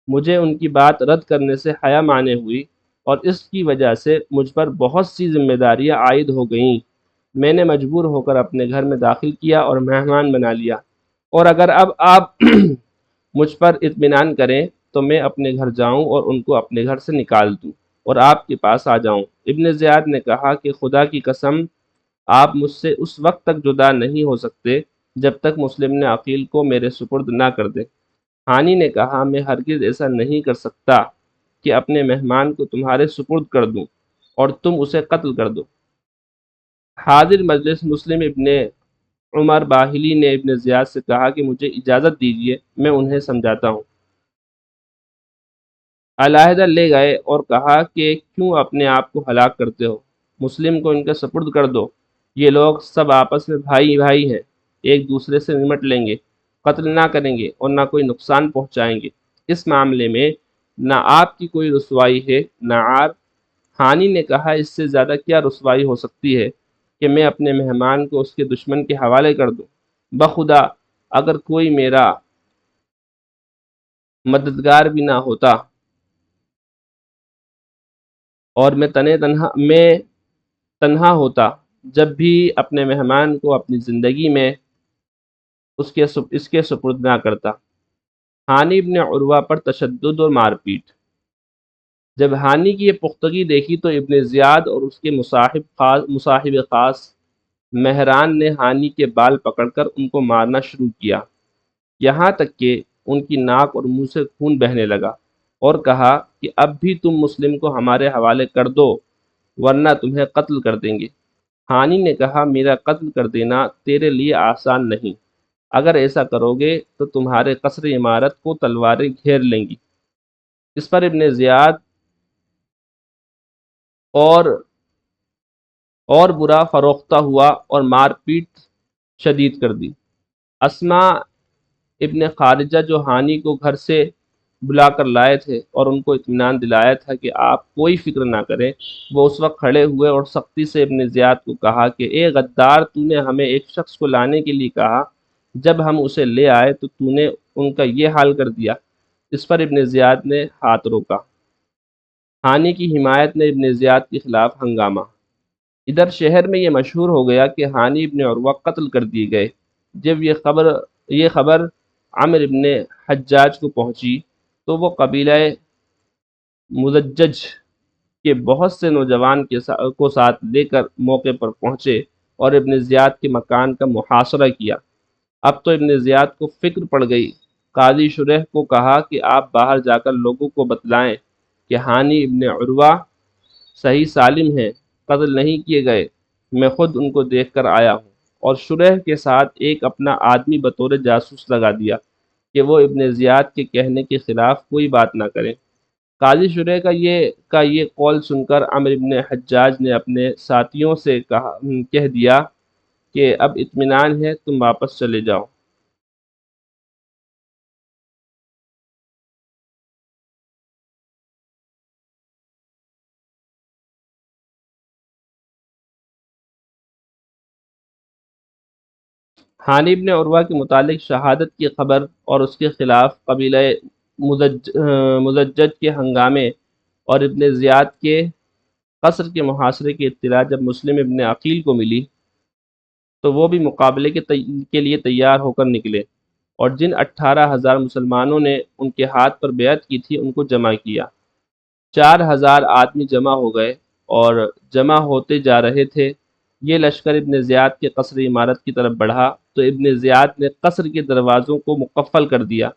مجھے ان کی بات رد کرنے سے حیا مانے ہوئی اور اس کی وجہ سے مجھ پر بہت سی ذمہ داریاں عائد ہو گئیں۔ میں نے مجبور ہو کر اپنے گھر میں داخل کیا اور مہمان بنا لیا، اور اگر اب آپ مجھ پر اطمینان کریں تو میں اپنے گھر جاؤں اور ان کو اپنے گھر سے نکال دوں اور آپ کے پاس آ جاؤں۔ ابن زیاد نے کہا کہ خدا کی قسم، آپ مجھ سے اس وقت تک جدا نہیں ہو سکتے جب تک مسلم نے عقیل کو میرے سپرد نہ کر دے۔ ہانی نے کہا میں ہرگز ایسا نہیں کر سکتا کہ اپنے مہمان کو تمہارے سپرد کر دوں اور تم اسے قتل کر دو۔ حاضر مجلس مسلم ابن عمر باہلی نے ابن زیاد سے کہا کہ مجھے اجازت دیجیے، میں انہیں سمجھاتا ہوں۔ علیحدہ لے گئے اور کہا کہ کیوں اپنے آپ کو ہلاک کرتے ہو؟ مسلم کو ان کے سپرد کر دو، یہ لوگ سب آپس میں بھائی بھائی ہیں، ایک دوسرے سے نمٹ لیں گے، قتل نہ کریں گے اور نہ کوئی نقصان پہنچائیں گے۔ اس معاملے میں نہ آپ کی کوئی رسوائی ہے نہ عار۔ ہانی نے کہا اس سے زیادہ کیا رسوائی ہو سکتی ہے کہ میں اپنے مہمان کو اس کے دشمن کے حوالے کر دوں؟ بخدا اگر کوئی میرا مددگار بھی نہ ہوتا اور میں تنہا ہوتا، جب بھی اپنے مہمان کو اپنی زندگی میں اس کے سپرد نہ کرتا۔ ہانی ابن عروہ پر تشدد اور مار پیٹ۔ جب ہانی کی یہ پختگی دیکھی تو ابن زیاد اور اس کے مصاحب خاص مہران نے ہانی کے بال پکڑ کر ان کو مارنا شروع کیا، یہاں تک کہ ان کی ناک اور منہ سے خون بہنے لگا، اور کہا کہ اب بھی تم مسلم کو ہمارے حوالے کر دو ورنہ تمہیں قتل کر دیں گے۔ ہانی نے کہا میرا قتل کر دینا تیرے لیے آسان نہیں، اگر ایسا کرو گے تو تمہارے قصر عمارت کو تلواریں گھیر لیں گی۔ اس پر ابن زیاد اور برا فروختہ ہوا اور مار پیٹ شدید کر دی۔ اسما ابن خارجہ جو ہانی کو گھر سے بلا کر لائے تھے اور ان کو اطمینان دلایا تھا کہ آپ کوئی فکر نہ کریں، وہ اس وقت کھڑے ہوئے اور سختی سے ابن زیاد کو کہا کہ اے غدار، تو نے ہمیں ایک شخص کو لانے کے لیے کہا، جب ہم اسے لے آئے تو تو نے ان کا یہ حال کر دیا۔ اس پر ابن زیاد نے ہاتھ روکا۔ ہانی کی حمایت نے ابن زیاد کے خلاف ہنگامہ۔ ادھر شہر میں یہ مشہور ہو گیا کہ ہانی ابن عروہ قتل کر دیے گئے۔ جب یہ خبر عمرو ابن حجاج کو پہنچی تو وہ قبیلہ مزجج کے بہت سے نوجوان کو ساتھ لے کر موقع پر پہنچے اور ابن زیاد کے مکان کا محاصرہ کیا۔ اب تو ابن زیاد کو فکر پڑ گئی۔ قاضی شریح کو کہا کہ آپ باہر جا کر لوگوں کو بتلائیں کہ ہانی ابن عروہ صحیح سالم ہیں، قتل نہیں کیے گئے، میں خود ان کو دیکھ کر آیا ہوں، اور شریح کے ساتھ ایک اپنا آدمی بطور جاسوس لگا دیا کہ وہ ابن زیاد کے کہنے کے خلاف کوئی بات نہ کریں۔ قاضی شریح کا یہ قول سن کر عمرو ابن حجاج نے اپنے ساتھیوں سے کہہ دیا کہ اب اطمینان ہے، تم واپس چلے جاؤ۔ ہانی ابن عروہ کے متعلق شہادت کی خبر اور اس کے خلاف قبیلہ مزجج کے ہنگامے اور ابن زیاد کے قصر کے محاصرے کی اطلاع جب مسلم ابن عقیل کو ملی تو وہ بھی مقابلے کے لیے تیار ہو کر نکلے، اور جن 18,000 مسلمانوں نے ان کے ہاتھ پر بیعت کی تھی ان کو جمع کیا۔ 4,000 آدمی جمع ہو گئے اور جمع ہوتے جا رہے تھے۔ یہ لشکر ابن زیاد کے قصر عمارت کی طرف بڑھا تو ابن زیاد نے قصر کے دروازوں کو مقفل کر دیا۔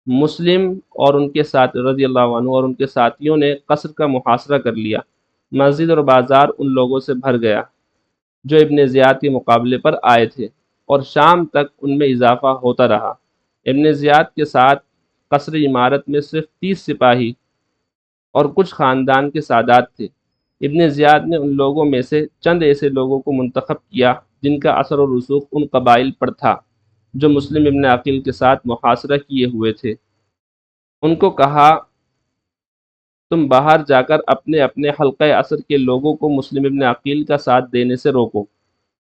مسلم اور ان کے ساتھ رضی اللہ عنہ اور ان کے ساتھیوں نے قصر کا محاصرہ کر لیا۔ مسجد اور بازار ان لوگوں سے بھر گیا جو ابن زیاد کے مقابلے پر آئے تھے، اور شام تک ان میں اضافہ ہوتا رہا۔ ابن زیاد کے ساتھ قصر عمارت میں صرف 30 سپاہی اور کچھ خاندان کے سادات تھے۔ ابن زیاد نے ان لوگوں میں سے چند ایسے لوگوں کو منتخب کیا جن کا اثر و رسوخ ان قبائل پر تھا جو مسلم ابن عقیل کے ساتھ محاصرہ کیے ہوئے تھے۔ ان کو کہا، تم باہر جا کر اپنے اپنے حلقہ اثر کے لوگوں کو مسلم ابن عقیل کا ساتھ دینے سے روکو،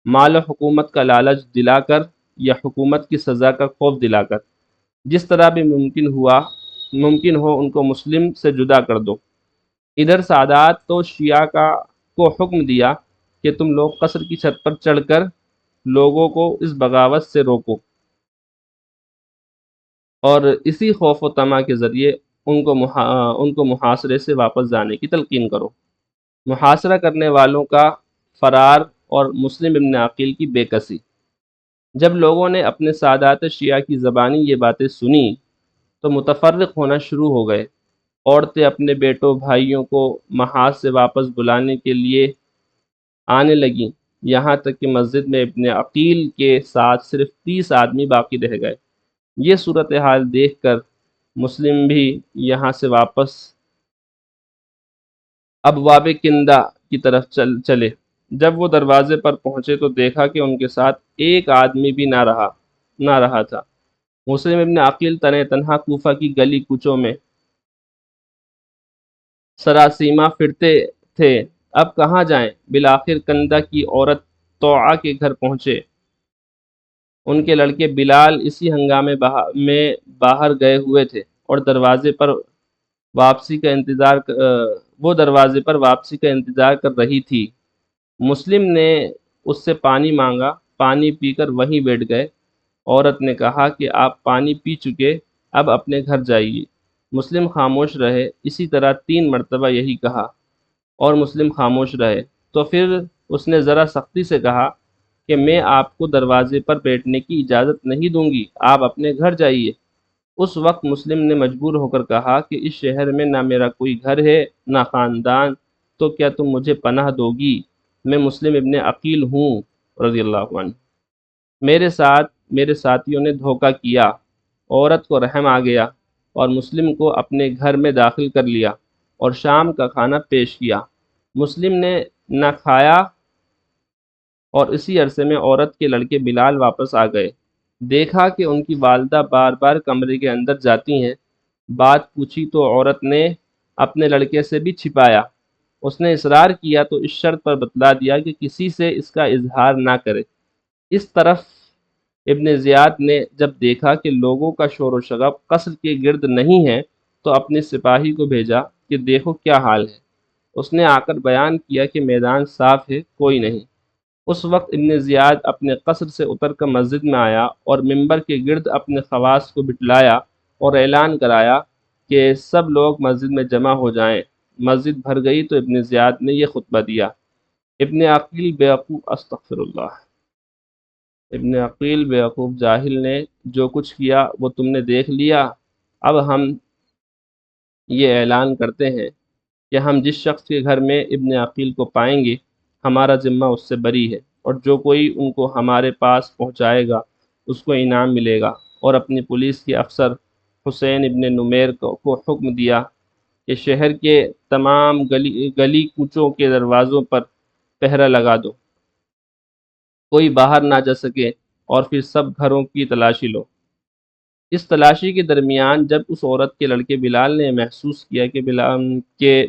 مال و حکومت کا لالچ دلا کر یا حکومت کی سزا کا خوف دلا کر، جس طرح بھی ممکن ہو ان کو مسلم سے جدا کر دو۔ ادھر سادات تو شیعہ کو حکم دیا کہ تم لوگ قصر کی چھت پر چڑھ کر لوگوں کو اس بغاوت سے روکو اور اسی خوف و طمع کے ذریعے ان کو محاصرے سے واپس جانے کی تلقین کرو۔ محاصرہ کرنے والوں کا فرار اور مسلم ابن عقیل کی بے کسی۔ جب لوگوں نے اپنے سادات شیعہ کی زبانی یہ باتیں سنی تو متفرق ہونا شروع ہو گئے۔ عورتیں اپنے بیٹوں بھائیوں کو محاذ سے واپس بلانے کے لیے آنے لگیں، یہاں تک کہ مسجد میں ابن عقیل کے ساتھ صرف 30 آدمی باقی رہ گئے۔ یہ صورتحال دیکھ کر مسلم بھی یہاں سے واپس ابواب کندہ کی طرف چلے۔ جب وہ دروازے پر پہنچے تو دیکھا کہ ان کے ساتھ ایک آدمی بھی نہ رہا تھا۔ مسلم ابن عقیل تنہا کوفہ کی گلی کوچوں میں سراسیمہ پھرتے تھے، اب کہاں جائیں؟ بالآخر کندہ کی عورت طوعہ کے گھر پہنچے۔ ان کے لڑکے بلال اسی ہنگامے میں باہر گئے ہوئے تھے اور دروازے پر واپسی کا انتظار کر رہی تھی۔ مسلم نے اس سے پانی مانگا، پانی پی کر وہیں بیٹھ گئے۔ عورت نے کہا کہ آپ پانی پی چکے، اب اپنے گھر جائیے۔ مسلم خاموش رہے۔ اسی طرح 3 مرتبہ یہی کہا اور مسلم خاموش رہے۔ تو پھر اس نے ذرا سختی سے کہا کہ میں آپ کو دروازے پر بیٹھنے کی اجازت نہیں دوں گی، آپ اپنے گھر جائیے۔ اس وقت مسلم نے مجبور ہو کر کہا کہ اس شہر میں نہ میرا کوئی گھر ہے نہ خاندان، تو کیا تم مجھے پناہ دو گی؟ میں مسلم ابن عقیل ہوں رضی اللہ عنہ۔ میرے ساتھیوں نے دھوکہ کیا۔ عورت کو رحم آ گیا اور مسلم کو اپنے گھر میں داخل کر لیا اور شام کا کھانا پیش کیا۔ مسلم نے نہ کھایا اور اسی عرصے میں عورت کے لڑکے بلال واپس آ گئے۔ دیکھا کہ ان کی والدہ بار بار کمرے کے اندر جاتی ہیں۔ بات پوچھی تو عورت نے اپنے لڑکے سے بھی چھپایا۔ اس نے اصرار کیا تو اس شرط پر بتلا دیا کہ کسی سے اس کا اظہار نہ کرے۔ اس طرف ابن زیاد نے جب دیکھا کہ لوگوں کا شور و شغب قصر کے گرد نہیں ہے تو اپنے سپاہی کو بھیجا کہ دیکھو کیا حال ہے۔ اس نے آ کر بیان کیا کہ میدان صاف ہے، کوئی نہیں۔ اس وقت ابن زیاد اپنے قصر سے اتر کر مسجد میں آیا اور منبر کے گرد اپنے خواص کو بٹلایا اور اعلان کرایا کہ سب لوگ مسجد میں جمع ہو جائیں۔ مسجد بھر گئی تو ابن زیاد نے یہ خطبہ دیا: ابن عقیل بیوقوف استغفر اللہ، ابن عقیل بیوقوف جاہل نے جو کچھ کیا وہ تم نے دیکھ لیا۔ اب ہم یہ اعلان کرتے ہیں کہ ہم جس شخص کے گھر میں ابن عقیل کو پائیں گے ہمارا ذمہ اس سے بری ہے، اور جو کوئی ان کو ہمارے پاس پہنچائے گا اس کو انعام ملے گا۔ اور اپنی پولیس کے افسر حسین ابن نمیر کو حکم دیا کہ شہر کے تمام گلی کوچوں کے دروازوں پر پہرہ لگا دو، کوئی باہر نہ جا سکے، اور پھر سب گھروں کی تلاشی لو۔ اس تلاشی کے درمیان جب اس عورت کے لڑکے بلال نے محسوس کیا کہ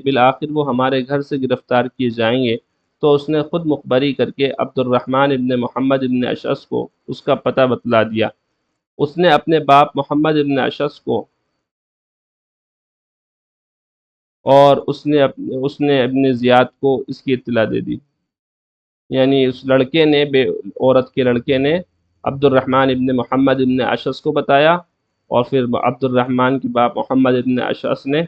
بالآخر وہ ہمارے گھر سے گرفتار کیے جائیں گے تو اس نے خود مخبری کر کے عبد الرحمن ابن محمد ابن اشعث کو اس کا پتہ بتلا دیا۔ اس نے اپنے باپ محمد ابن اشعث کو اور اس نے ابن زیاد کو اس کی اطلاع دے دی، یعنی اس لڑکے نے عورت کے لڑکے نے عبد الرحمن ابن محمد ابن اشعث کو بتایا، اور پھر عبد الرحمن کے باپ محمد ابن اشعث نے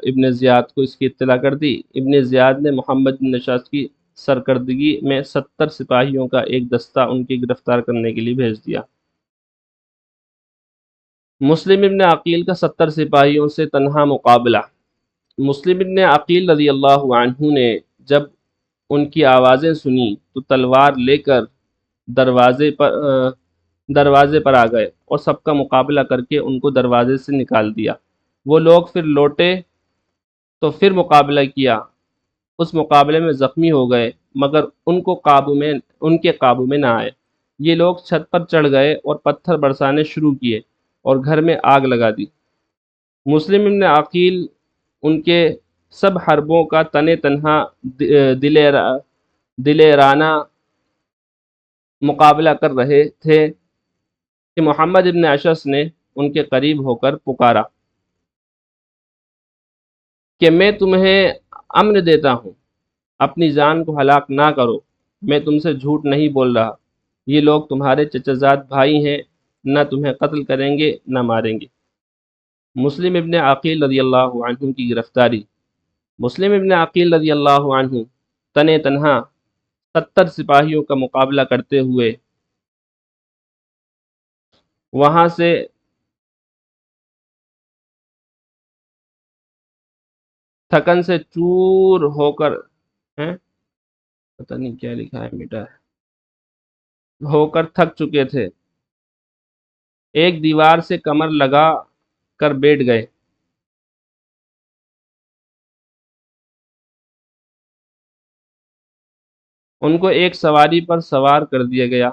ابن زیاد کو اس کی اطلاع کر دی۔ ابن زیاد نے محمد بن اشعث کی سرکردگی میں 70 سپاہیوں کا ایک دستہ ان کی گرفتار کرنے کے لیے بھیج دیا۔ مسلم ابن عقیل کا 70 سپاہیوں سے تنہا مقابلہ۔ مسلم ابن عقیل رضی اللہ عنہ نے جب ان کی آوازیں سنی تو تلوار لے کر دروازے پر آ گئے اور سب کا مقابلہ کر کے ان کو دروازے سے نکال دیا۔ وہ لوگ پھر لوٹے تو پھر مقابلہ کیا، اس مقابلے میں زخمی ہو گئے، مگر ان کے قابو میں نہ آئے۔ یہ لوگ چھت پر چڑھ گئے اور پتھر برسانے شروع کیے اور گھر میں آگ لگا دی۔ مسلم ابن عقیل ان کے سب حربوں کا تنہا دلیرانہ مقابلہ کر رہے تھے کہ محمد ابن اشعث نے ان کے قریب ہو کر پکارا کہ میں تمہیں امن دیتا ہوں، اپنی جان کو ہلاک نہ کرو، میں تم سے جھوٹ نہیں بول رہا، یہ لوگ تمہارے چچا زاد بھائی ہیں، نہ تمہیں قتل کریں گے نہ ماریں گے۔ مسلم ابن عقیل رضی اللہ عنہ کی گرفتاری۔ مسلم ابن عقیل رضی اللہ عنہ تنہا 70 سپاہیوں کا مقابلہ کرتے ہوئے وہاں سے تھکن سے چور ہو کر پتہ نہیں کیا لکھا ہے میٹا ہو کر تھک چکے تھے، ایک دیوار سے کمر لگا کر بیٹھ گئے۔ ان کو ایک سواری پر سوار کر دیا گیا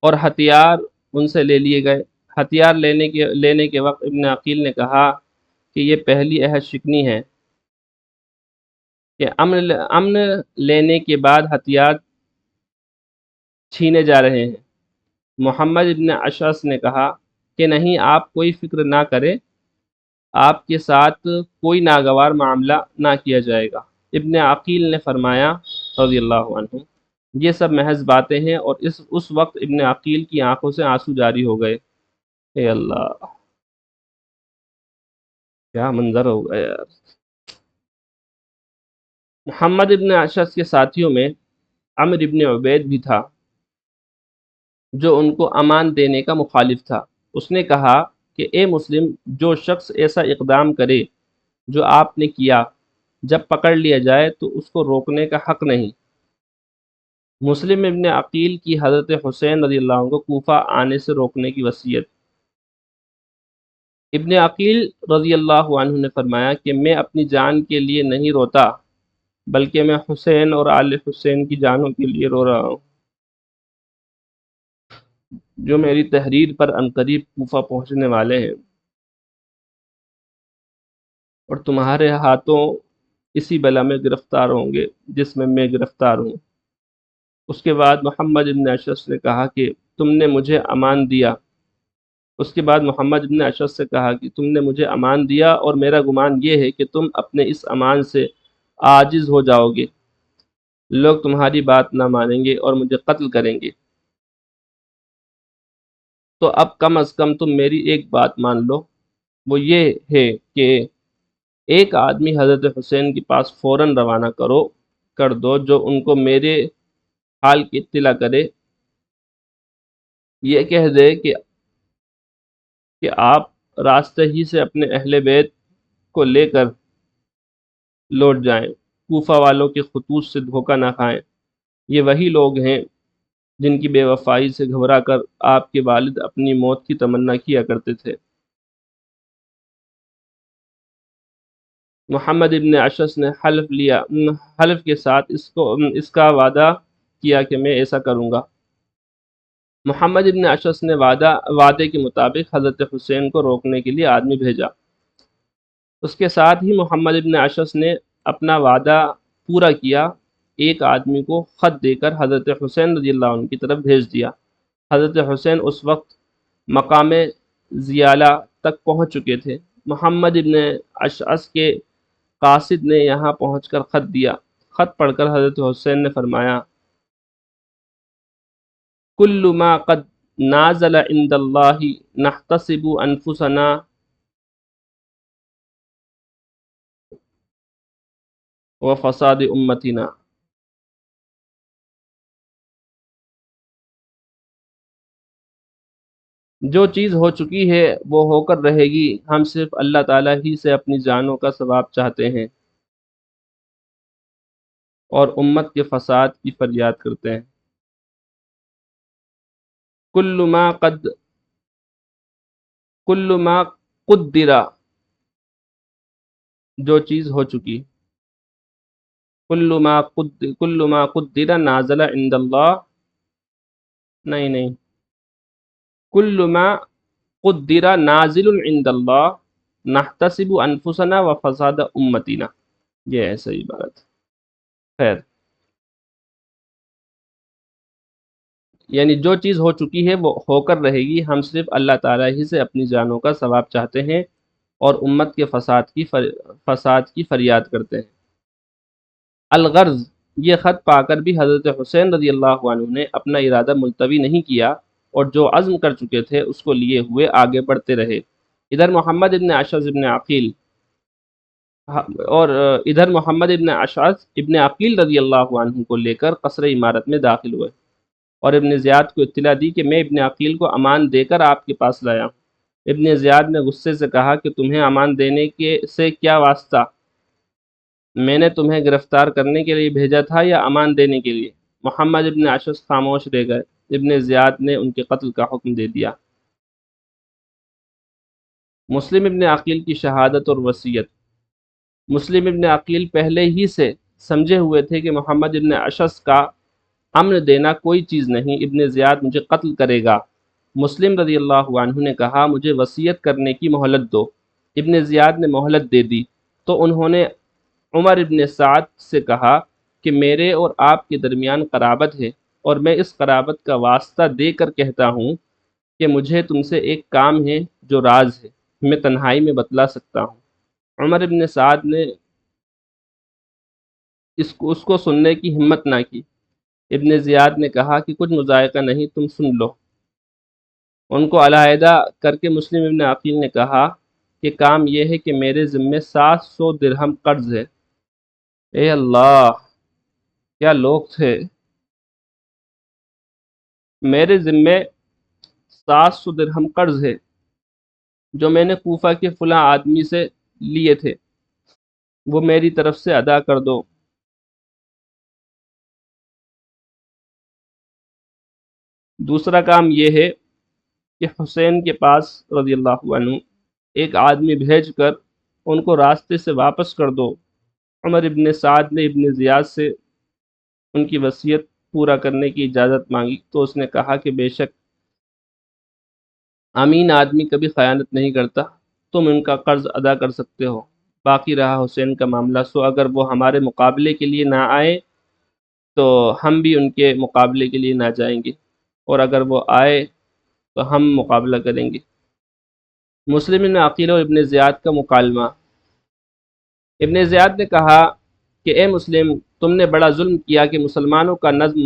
اور ہتھیار ان سے لے لیے گئے۔ ہتھیار لینے کے وقت ابن عقیل نے کہا کہ یہ پہلی عہد شکنی ہے کہ امن لینے کے بعد ہتھیار چھینے جا رہے ہیں۔ محمد ابن اشعث نے کہا کہ نہیں، آپ کوئی فکر نہ کریں، آپ کے ساتھ کوئی ناگوار معاملہ نہ کیا جائے گا۔ ابن عقیل نے فرمایا رضی اللہ عنہ، یہ سب محض باتیں ہیں، اور اس وقت ابن عقیل کی آنکھوں سے آنسو جاری ہو گئے۔ اے اللہ، کیا منظر ہوگا یار۔ محمد ابن اشعث کے ساتھیوں میں عمرو ابن عبید بھی تھا، جو ان کو امان دینے کا مخالف تھا۔ اس نے کہا کہ اے مسلم، جو شخص ایسا اقدام کرے جو آپ نے کیا، جب پکڑ لیا جائے تو اس کو روکنے کا حق نہیں۔ مسلم ابن عقیل کی حضرت حسین رضی اللہ عنہ کو کوفہ آنے سے روکنے کی وصیت۔ ابن عقیل رضی اللہ عنہ نے فرمایا کہ میں اپنی جان کے لیے نہیں روتا، بلکہ میں حسین اور آل حسین کی جانوں کے لیے رو رہا ہوں، جو میری تحریر پر عنقریب کوفہ پہنچنے والے ہیں، اور تمہارے ہاتھوں اسی بلا میں گرفتار ہوں گے جس میں گرفتار ہوں۔ اس کے بعد محمد ابن اشعث نے کہا کہ تم نے مجھے امان دیا۔ اس کے بعد محمد ابن اشعث سے کہا کہ تم نے مجھے امان دیا، اور میرا گمان یہ ہے کہ تم اپنے اس امان سے عاجز ہو جاؤ گے، لوگ تمہاری بات نہ مانیں گے اور مجھے قتل کریں گے، تو اب کم از کم تم میری ایک بات مان لو، وہ یہ ہے کہ ایک آدمی حضرت حسین کے پاس فوراً روانہ کر دو، جو ان کو میرے حال کی اطلاع کرے، یہ کہہ دے کہ آپ راستے ہی سے اپنے اہل بیت کو لے کر لوٹ جائیں، کوفہ والوں کے خطوط سے دھوکہ نہ کھائیں، یہ وہی لوگ ہیں جن کی بے وفائی سے گھبرا کر آپ کے والد اپنی موت کی تمنا کیا کرتے تھے۔ محمد ابن اشعث نے حلف کے ساتھ اس کا وعدہ کیا کہ میں ایسا کروں گا۔ محمد ابن اشعث نے وعدے کے مطابق حضرت حسین کو روکنے کے لیے آدمی بھیجا۔ اس کے ساتھ ہی محمد ابن اشعث نے اپنا وعدہ پورا کیا، ایک آدمی کو خط دے کر حضرت حسین رضی اللہ عنہ کی طرف بھیج دیا۔ حضرت حسین اس وقت مقام زیالہ تک پہنچ چکے تھے۔ محمد ابن اشعث کے قاصد نے یہاں پہنچ کر خط دیا۔ خط پڑھ کر حضرت حسین نے فرمایا، کل ما قد نازل عند اللہ نحتسب انفسنا وفساد امتنا۔ جو چیز ہو چکی ہے وہ ہو کر رہے گی، ہم صرف اللہ تعالیٰ ہی سے اپنی جانوں کا ثواب چاہتے ہیں اور امت کے فساد کی فریاد کرتے ہیں۔ کل ما قدرا، جو چیز ہو چکی، کل ما قدر نازل عند اللہ، نہیں، کل ما قدر نازل عند اللہ نحتسب انفسنا وفساد امتنا، یہ ہے صحیح بات۔ خیر، یعنی جو چیز ہو چکی ہے وہ ہو کر رہے گی، ہم صرف اللہ تعالیٰ ہی سے اپنی جانوں کا ثواب چاہتے ہیں اور امت کے فساد کی فریاد کرتے ہیں۔ الغرض، یہ خط پا کر بھی حضرت حسین رضی اللہ عنہ نے اپنا ارادہ ملتوی نہیں کیا اور جو عزم کر چکے تھے اس کو لیے ہوئے آگے بڑھتے رہے۔ ادھر محمد ابن اشعث ابن عقیل رضی اللہ عنہ کو لے کر قصر عمارت میں داخل ہوئے اور ابن زیاد کو اطلاع دی کہ میں ابن عقیل کو امان دے کر آپ کے پاس لایا ہوں۔ ابن زیاد نے غصے سے کہا کہ تمہیں امان دینے سے کیا واسطہ؟ میں نے تمہیں گرفتار کرنے کے لیے بھیجا تھا یا امان دینے کے لیے؟ محمد ابن اشعث خاموش رہ گئے۔ ابن زیاد نے ان کے قتل کا حکم دے دیا۔ مسلم ابن عقیل کی شہادت اور وصیت۔ مسلم ابن عقیل پہلے ہی سے سمجھے ہوئے تھے کہ محمد ابن اشعث کا امن دینا کوئی چیز نہیں، ابن زیاد مجھے قتل کرے گا۔ مسلم رضی اللہ عنہ نے کہا، مجھے وصیت کرنے کی مہلت دو۔ ابن زیاد نے مہلت دے دی تو انہوں نے عمر ابن سعد سے کہا کہ میرے اور آپ کے درمیان قرابت ہے اور میں اس قرابت کا واسطہ دے کر کہتا ہوں کہ مجھے تم سے ایک کام ہے جو راز ہے، میں تنہائی میں بتلا سکتا ہوں۔ عمر ابن سعد نے اس کو سننے کی ہمت نہ کی۔ ابن زیاد نے کہا کہ کچھ مذائقہ نہیں، تم سن لو۔ ان کو علیحدہ کر کے مسلم ابن عقیل نے کہا کہ کام یہ ہے کہ میرے ذمے 700 درہم قرض ہے۔ اے اللہ، کیا لوگ تھے! میرے ذمے 700 درہم قرض ہے جو میں نے کوفہ کے فلاں آدمی سے لیے تھے، وہ میری طرف سے ادا کر دو۔ دوسرا کام یہ ہے کہ حسین کے پاس رضی اللہ عنہ ایک آدمی بھیج کر ان کو راستے سے واپس کر دو۔ عمر ابن سعد نے ابن زیاد سے ان کی وصیت پورا کرنے کی اجازت مانگی تو اس نے کہا کہ بے شک امین آدمی کبھی خیانت نہیں کرتا، تم ان کا قرض ادا کر سکتے ہو۔ باقی رہا حسین کا معاملہ، سو اگر وہ ہمارے مقابلے کے لیے نہ آئے تو ہم بھی ان کے مقابلے کے لیے نہ جائیں گے، اور اگر وہ آئے تو ہم مقابلہ کریں گے۔ مسلم ابن عقیل اور ابن زیاد کا مکالمہ۔ ابن زیاد نے کہا کہ اے مسلم، تم نے بڑا ظلم کیا کہ مسلمانوں کا نظم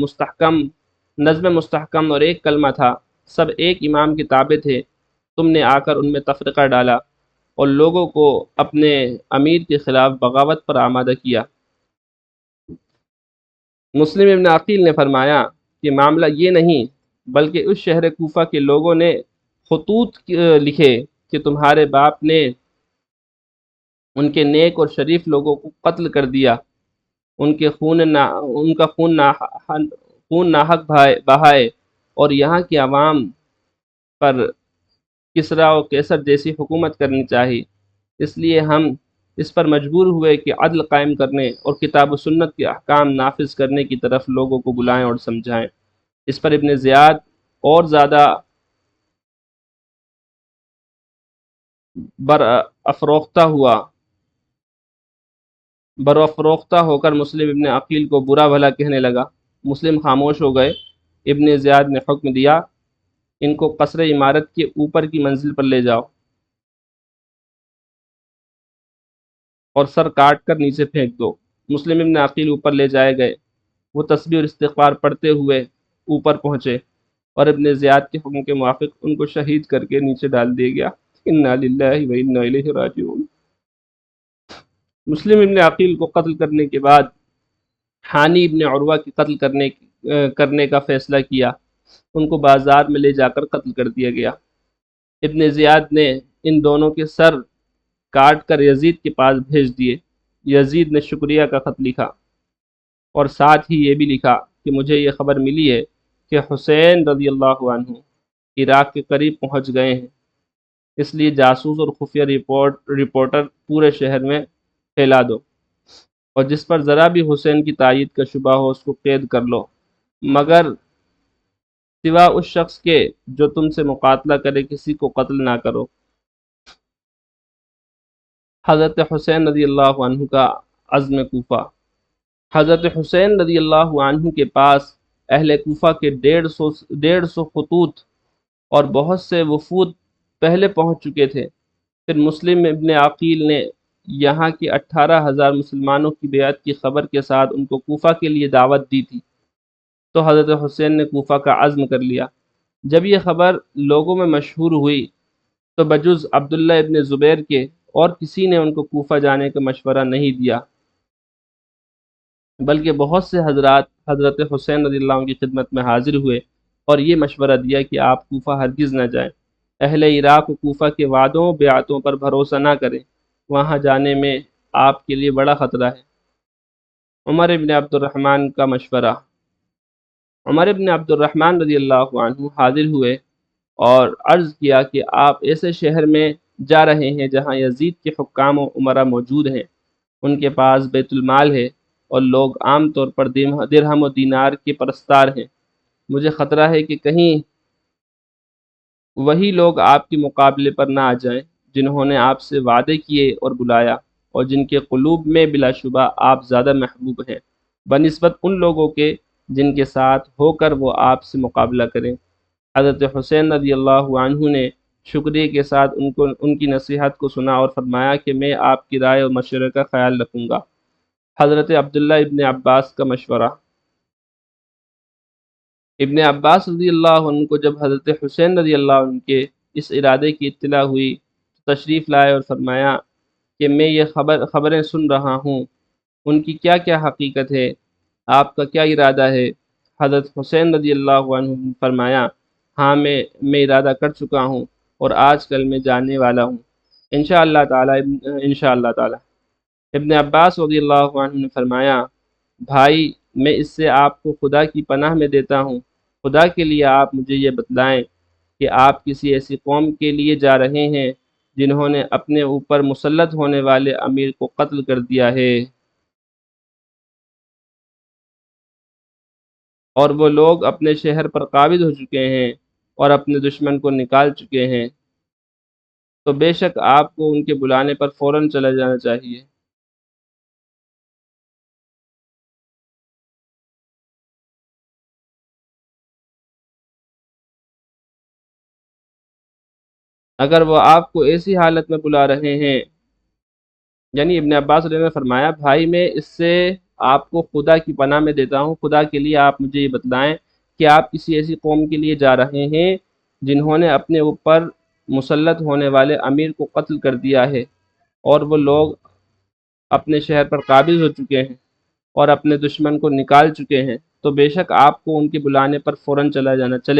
مستحکم اور ایک کلمہ تھا، سب ایک امام کے تابع تھے، تم نے آ کر ان میں تفرقہ ڈالا اور لوگوں کو اپنے امیر کے خلاف بغاوت پر آمادہ کیا۔ مسلم ابن عقیل نے فرمایا کہ معاملہ یہ نہیں، بلکہ اس شہر کوفہ کے لوگوں نے خطوط لکھے کہ تمہارے باپ نے ان کے نیک اور شریف لوگوں کو قتل کر دیا، ان کا خون ناحق بہائے، اور یہاں کی عوام پر کسریٰ و قیصر جیسی حکومت کرنی چاہیے، اس لیے ہم اس پر مجبور ہوئے کہ عدل قائم کرنے اور کتاب و سنت کے احکام نافذ کرنے کی طرف لوگوں کو بلائیں اور سمجھائیں۔ اس پر ابن زیاد اور زیادہ برافروختہ ہو کر مسلم ابن عقیل کو برا بھلا کہنے لگا۔ مسلم خاموش ہو گئے۔ ابن زیاد نے حکم دیا، ان کو قصر عمارت کے اوپر کی منزل پر لے جاؤ اور سر کاٹ کر نیچے پھینک دو۔ مسلم ابن عقیل اوپر لے جائے گئے۔ وہ تسبیح اور استغفار پڑھتے ہوئے اوپر پہنچے اور ابن زیاد کے حکم کے موافق ان کو شہید کر کے نیچے ڈال دیا گیا۔ انا للہ و انا الیہ راجعون۔ مسلم ابن عقیل کو قتل کرنے کے بعد حانی ابن عروہ کی قتل کرنے کا فیصلہ کیا۔ ان کو بازار میں لے جا کر قتل کر دیا گیا۔ ابن زیاد نے ان دونوں کے سر کاٹ کر یزید کے پاس بھیج دیے۔ یزید نے شکریہ کا خط لکھا اور ساتھ ہی یہ بھی لکھا کہ مجھے یہ خبر ملی ہے کہ حسین رضی اللہ عنہ عراق کے قریب پہنچ گئے ہیں، اس لیے جاسوس اور خفیہ رپورٹر پورے شہر میں پھیلا دو، اور جس پر ذرا بھی حسین کی تائید کا شبہ ہو اس کو قید کر لو، مگر سوا اس شخص کے جو تم سے مقاتلہ کرے کسی کو قتل نہ کرو۔ حضرت حسین رضی اللہ عنہ کا عزم کوفہ۔ حضرت حسین رضی اللہ عنہ کے پاس اہل کوفہ کے 150 خطوط اور بہت سے وفود پہلے پہنچ چکے تھے۔ پھر مسلم ابن عقیل نے یہاں کے 18,000 مسلمانوں کی بیعت کی خبر کے ساتھ ان کو کوفہ کے لیے دعوت دی تھی، تو حضرت حسین نے کوفہ کا عزم کر لیا۔ جب یہ خبر لوگوں میں مشہور ہوئی تو بجز عبداللہ ابن زبیر کے اور کسی نے ان کو کوفہ جانے کا مشورہ نہیں دیا، بلکہ بہت سے حضرات حضرت حسین رضی اللہ عنہ کی خدمت میں حاضر ہوئے اور یہ مشورہ دیا کہ آپ کوفہ ہرگز نہ جائیں۔ اہل عراق و کوفہ کے وعدوں بیعتوں پر بھروسہ نہ کریں، وہاں جانے میں آپ کے لیے بڑا خطرہ ہے۔ عمر ابن عبد الرحمن کا مشورہ۔ عمر ابن عبد الرحمن رضی اللہ عنہ حاضر ہوئے اور عرض کیا کہ آپ ایسے شہر میں جا رہے ہیں جہاں یزید کے حکام و امراء موجود ہیں، ان کے پاس بیت المال ہے اور لوگ عام طور پر درہم و دینار کے پرستار ہیں۔ مجھے خطرہ ہے کہ کہیں وہی لوگ آپ کے مقابلے پر نہ آ جائیں جنہوں نے آپ سے وعدے کیے اور بلایا، اور جن کے قلوب میں بلا شبہ آپ زیادہ محبوب ہیں بنسبت ان لوگوں کے جن کے ساتھ ہو کر وہ آپ سے مقابلہ کریں۔ حضرت حسین رضی اللہ عنہ نے شکریہ کے ساتھ ان کی نصیحت کو سنا اور فرمایا کہ میں آپ کی رائے اور مشورے کا خیال رکھوں گا۔ حضرت عبداللہ ابن عباس کا مشورہ۔ ابن عباس رضی اللہ عنہ کو جب حضرت حسین رضی اللہ عنہ کے اس ارادے کی اطلاع ہوئی تو تشریف لائے اور فرمایا کہ میں یہ خبریں سن رہا ہوں، ان کی کیا کیا حقیقت ہے، آپ کا کیا ارادہ ہے؟ حضرت حسین رضی اللہ عنہ نے فرمایا، ہاں میں ارادہ کر چکا ہوں اور آج کل میں جانے والا ہوں انشاءاللہ تعالی۔ ابن عباس رضی اللہ عنہ نے فرمایا، بھائی میں اس سے آپ کو خدا کی پناہ میں دیتا ہوں، خدا کے لیے آپ مجھے یہ بتلائیں کہ آپ کسی ایسی قوم کے لیے جا رہے ہیں جنہوں نے اپنے اوپر مسلط ہونے والے امیر کو قتل کر دیا ہے، اور وہ لوگ اپنے شہر پر قابض ہو چکے ہیں اور اپنے دشمن کو نکال چکے ہیں، تو بے شک آپ کو ان کے بلانے پر فوراً چلا جانا چاہیے۔ اگر وہ آپ کو ایسی حالت میں بلا رہے ہیں، یعنی ابن عباس نے فرمایا، بھائی میں اس سے آپ کو خدا کی پناہ میں دیتا ہوں، خدا کے لیے آپ مجھے یہ بتلائیں کہ آپ کسی ایسی قوم کے لیے جا رہے ہیں جنہوں نے اپنے اوپر مسلط ہونے والے امیر کو قتل کر دیا ہے، اور وہ لوگ اپنے شہر پر قابض ہو چکے ہیں اور اپنے دشمن کو نکال چکے ہیں، تو بے شک آپ کو ان کے بلانے پر فوراً چلے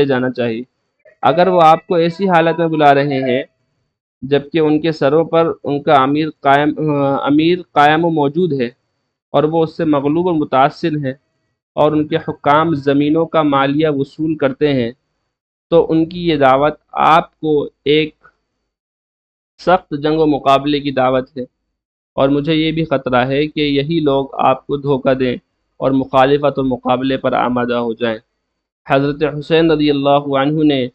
جانا چاہیے۔ اگر وہ آپ کو ایسی حالت میں بلا رہے ہیں جبکہ ان کے سروں پر ان کا امیر قائم و موجود ہے اور وہ اس سے مغلوب و متاثر ہیں، اور ان کے حکام زمینوں کا مالیہ وصول کرتے ہیں، تو ان کی یہ دعوت آپ کو ایک سخت جنگ و مقابلے کی دعوت ہے، اور مجھے یہ بھی خطرہ ہے کہ یہی لوگ آپ کو دھوکہ دیں اور مخالفت و مقابلے پر آمادہ ہو جائیں۔ حضرت حسین رضی اللہ عنہ نے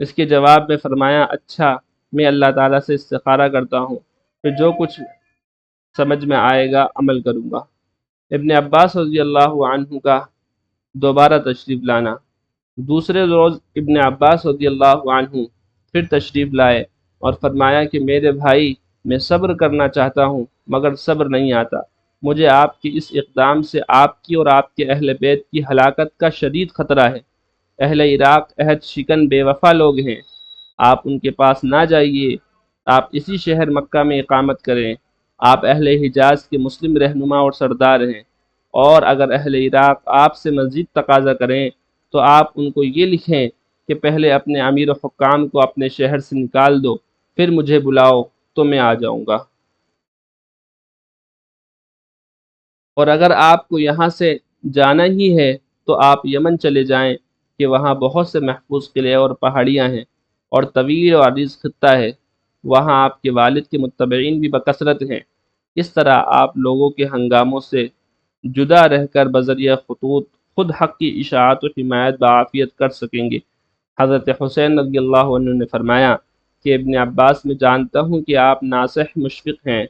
اس کے جواب میں فرمایا، اچھا میں اللہ تعالیٰ سے استخارہ کرتا ہوں، پھر جو کچھ سمجھ میں آئے گا عمل کروں گا۔ ابن عباس رضی اللہ عنہ کا دوبارہ تشریف لانا۔ دوسرے روز ابن عباس رضی اللہ عنہ پھر تشریف لائے اور فرمایا کہ میرے بھائی، میں صبر کرنا چاہتا ہوں مگر صبر نہیں آتا۔ مجھے آپ کے اس اقدام سے آپ کی اور آپ کے اہل بیت کی ہلاکت کا شدید خطرہ ہے۔ اہل عراق عہد شکن بے وفا لوگ ہیں، آپ ان کے پاس نہ جائیے، آپ اسی شہر مکہ میں اقامت کریں۔ آپ اہل حجاز کے مسلم رہنما اور سردار ہیں، اور اگر اہل عراق آپ سے مزید تقاضا کریں تو آپ ان کو یہ لکھیں کہ پہلے اپنے امیر و حکام کو اپنے شہر سے نکال دو، پھر مجھے بلاؤ تو میں آ جاؤں گا۔ اور اگر آپ کو یہاں سے جانا ہی ہے تو آپ یمن چلے جائیں کہ وہاں بہت سے محفوظ قلعے اور پہاڑیاں ہیں اور طویل و عریض خطہ ہے، وہاں آپ کے والد کے متبعین بھی بکثرت ہیں۔ اس طرح آپ لوگوں کے ہنگاموں سے جدا رہ کر بذریعہ خطوط خود حق کی اشاعت و حمایت بعافیت کر سکیں گے۔ حضرت حسین رضی اللہ عنہ نے فرمایا کہ ابن عباس، میں جانتا ہوں کہ آپ ناصح مشفق ہیں،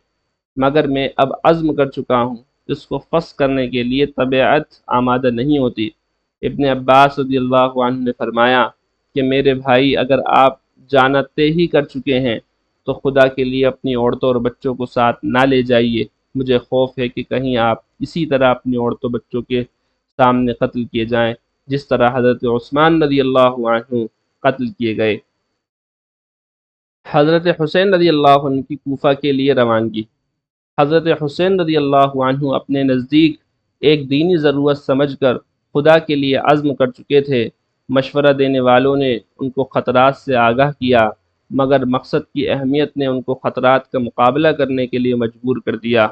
مگر میں اب عزم کر چکا ہوں، اس کو فسخ کرنے کے لیے طبیعت آمادہ نہیں ہوتی۔ ابن عباس رضی اللہ عنہ نے فرمایا کہ میرے بھائی، اگر آپ جانتے ہی کر چکے ہیں تو خدا کے لیے اپنی عورتوں اور بچوں کو ساتھ نہ لے جائیے۔ مجھے خوف ہے کہ کہیں آپ اسی طرح اپنی عورتوں بچوں کے سامنے قتل کیے جائیں جس طرح حضرت عثمان رضی اللہ عنہ قتل کیے گئے۔ حضرت حسین رضی اللہ عنہ کی کوفہ کے لیے روانگی۔ حضرت حسین رضی اللہ عنہ اپنے نزدیک ایک دینی ضرورت سمجھ کر خدا کے لیے عزم کر چکے تھے۔ مشورہ دینے والوں نے ان کو خطرات سے آگاہ کیا، مگر مقصد کی اہمیت نے ان کو خطرات کا مقابلہ کرنے کے لیے مجبور کر دیا،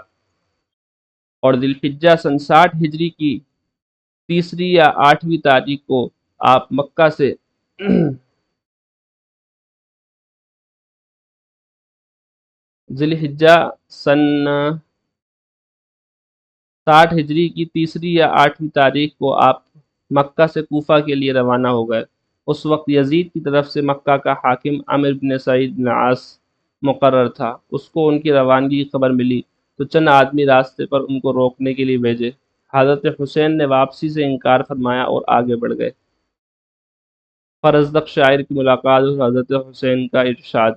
اور ذی الحجہ سن 60 ہجری کی تیسری یا 8ویں تاریخ کو آپ مکہ سے ذی الحجہ سن 60 ہجری کی تیسری یا 8ویں تاریخ کو آپ مکہ سے کوفہ کے لیے روانہ ہو گئے۔ اس وقت یزید کی طرف سے مکہ کا حاکم عامر بن سعید بن عاص مقرر تھا۔ اس کو ان کی روانگی کی خبر ملی تو چند آدمی راستے پر ان کو روکنے کے لیے بھیجے۔ حضرت حسین نے واپسی سے انکار فرمایا اور آگے بڑھ گئے۔ فرزدق شاعر کی ملاقات اور حضرت حسین کا ارشاد۔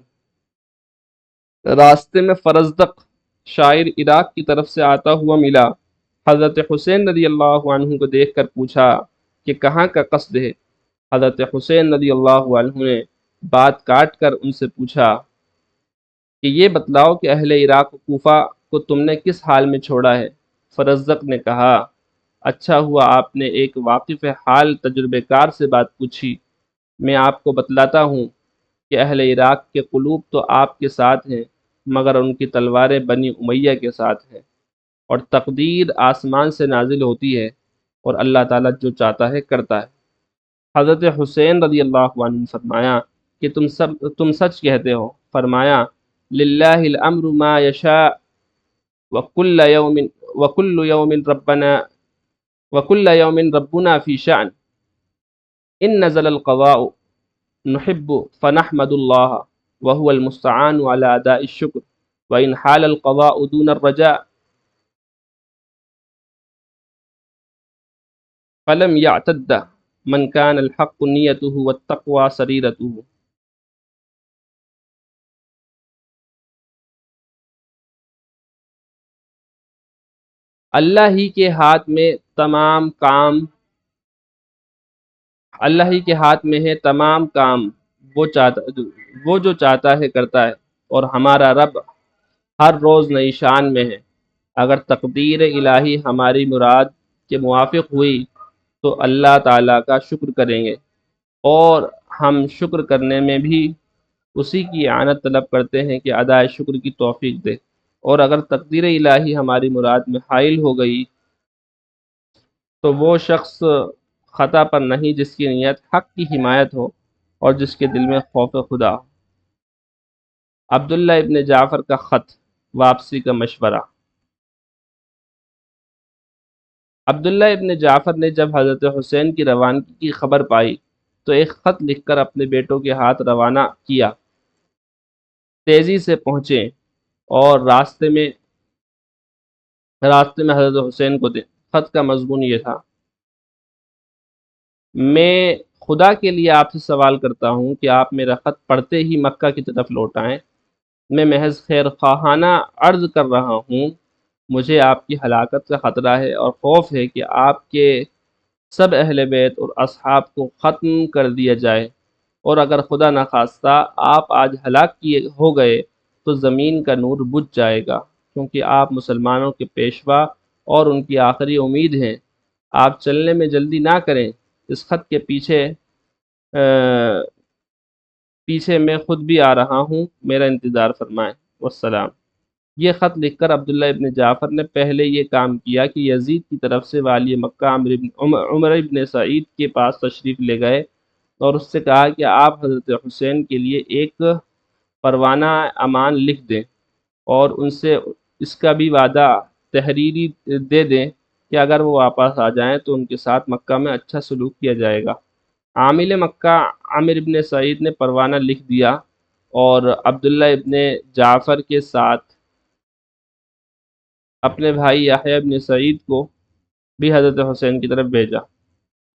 راستے میں فرزدق شاعر عراق کی طرف سے آتا ہوا ملا۔ حضرت حسین رضی اللہ عنہ کو دیکھ کر پوچھا کہ کہاں کا قصد ہے؟ حضرت حسین رضی اللہ عنہ نے بات کاٹ کر ان سے پوچھا کہ یہ بتلاؤ کہ اہل عراق و کوفہ کو تم نے کس حال میں چھوڑا ہے؟ فرزدق نے کہا، اچھا ہوا آپ نے ایک واقف حال تجربے کار سے بات پوچھی۔ میں آپ کو بتلاتا ہوں کہ اہل عراق کے قلوب تو آپ کے ساتھ ہیں، مگر ان کی تلواریں بنی امیہ کے ساتھ ہیں، اور تقدیر آسمان سے نازل ہوتی ہے اور اللہ تعالیٰ جو چاہتا ہے کرتا ہے۔ حضرت حسین رضی اللہ عنہ نے فرمایا کہ تم سچ کہتے ہو۔ فرمایا، للہ الامر ما یشاء وکل یوم وکل یوم ربنا وکل یوم ربنا فی شأن، ان نزل القضاء نحب فنحمد اللہ وهو المستعان على اداء الشکر، وان حال القضاء دون الرجاء فلم يعتد من كان الحق نیته والتقوى سریرته۔ اللہ ہی کے ہاتھ میں تمام کام اللہ ہی کے ہاتھ میں ہے تمام کام، وہ جو چاہتا ہے کرتا ہے، اور ہمارا رب ہر روز نئی شان میں ہے۔ اگر تقدیر الہی ہماری مراد کے موافق ہوئی تو اللہ تعالیٰ کا شکر کریں گے، اور ہم شکر کرنے میں بھی اسی کی اعانت طلب کرتے ہیں کہ ادائے شکر کی توفیق دے۔ اور اگر تقدیر الہی ہماری مراد میں حائل ہو گئی تو وہ شخص خطا پر نہیں جس کی نیت حق کی حمایت ہو اور جس کے دل میں خوف خدا ہو۔ عبداللہ ابن جعفر کا خط، واپسی کا مشورہ۔ عبداللہ ابن جعفر نے جب حضرت حسین کی روانگی کی خبر پائی تو ایک خط لکھ کر اپنے بیٹوں کے ہاتھ روانہ کیا، تیزی سے پہنچے اور راستے میں حضرت حسین کو دیں۔ خط کا مضمون یہ تھا: میں خدا کے لیے آپ سے سوال کرتا ہوں کہ آپ میرا خط پڑھتے ہی مکہ کی طرف لوٹ آئیں۔ میں محض خیر خواہانہ عرض کر رہا ہوں، مجھے آپ کی ہلاکت کا خطرہ ہے اور خوف ہے کہ آپ کے سب اہل بیت اور اصحاب کو ختم کر دیا جائے، اور اگر خدا نخواستہ آپ آج ہلاک کیے ہو گئے تو زمین کا نور بجھ جائے گا، کیونکہ آپ مسلمانوں کے پیشوا اور ان کی آخری امید ہیں۔ آپ چلنے میں جلدی نہ کریں، اس خط کے پیچھے میں خود بھی آ رہا ہوں، میرا انتظار فرمائیں۔ والسلام۔ یہ خط لکھ کر عبداللہ ابن جعفر نے پہلے یہ کام کیا کہ یزید کی طرف سے والی مکہ عمر ابن سعید کے پاس تشریف لے گئے اور اس سے کہا کہ آپ حضرت حسین کے لیے ایک پروانہ امان لکھ دیں اور ان سے اس کا بھی وعدہ تحریری دے دیں کہ اگر وہ واپس آ جائیں تو ان کے ساتھ مکہ میں اچھا سلوک کیا جائے گا۔ عامل مکہ عامر ابن سعید نے پروانہ لکھ دیا اور عبداللہ ابن جعفر کے ساتھ اپنے بھائی یحییٰ ابن سعید کو بھی حضرت حسین کی طرف بھیجا۔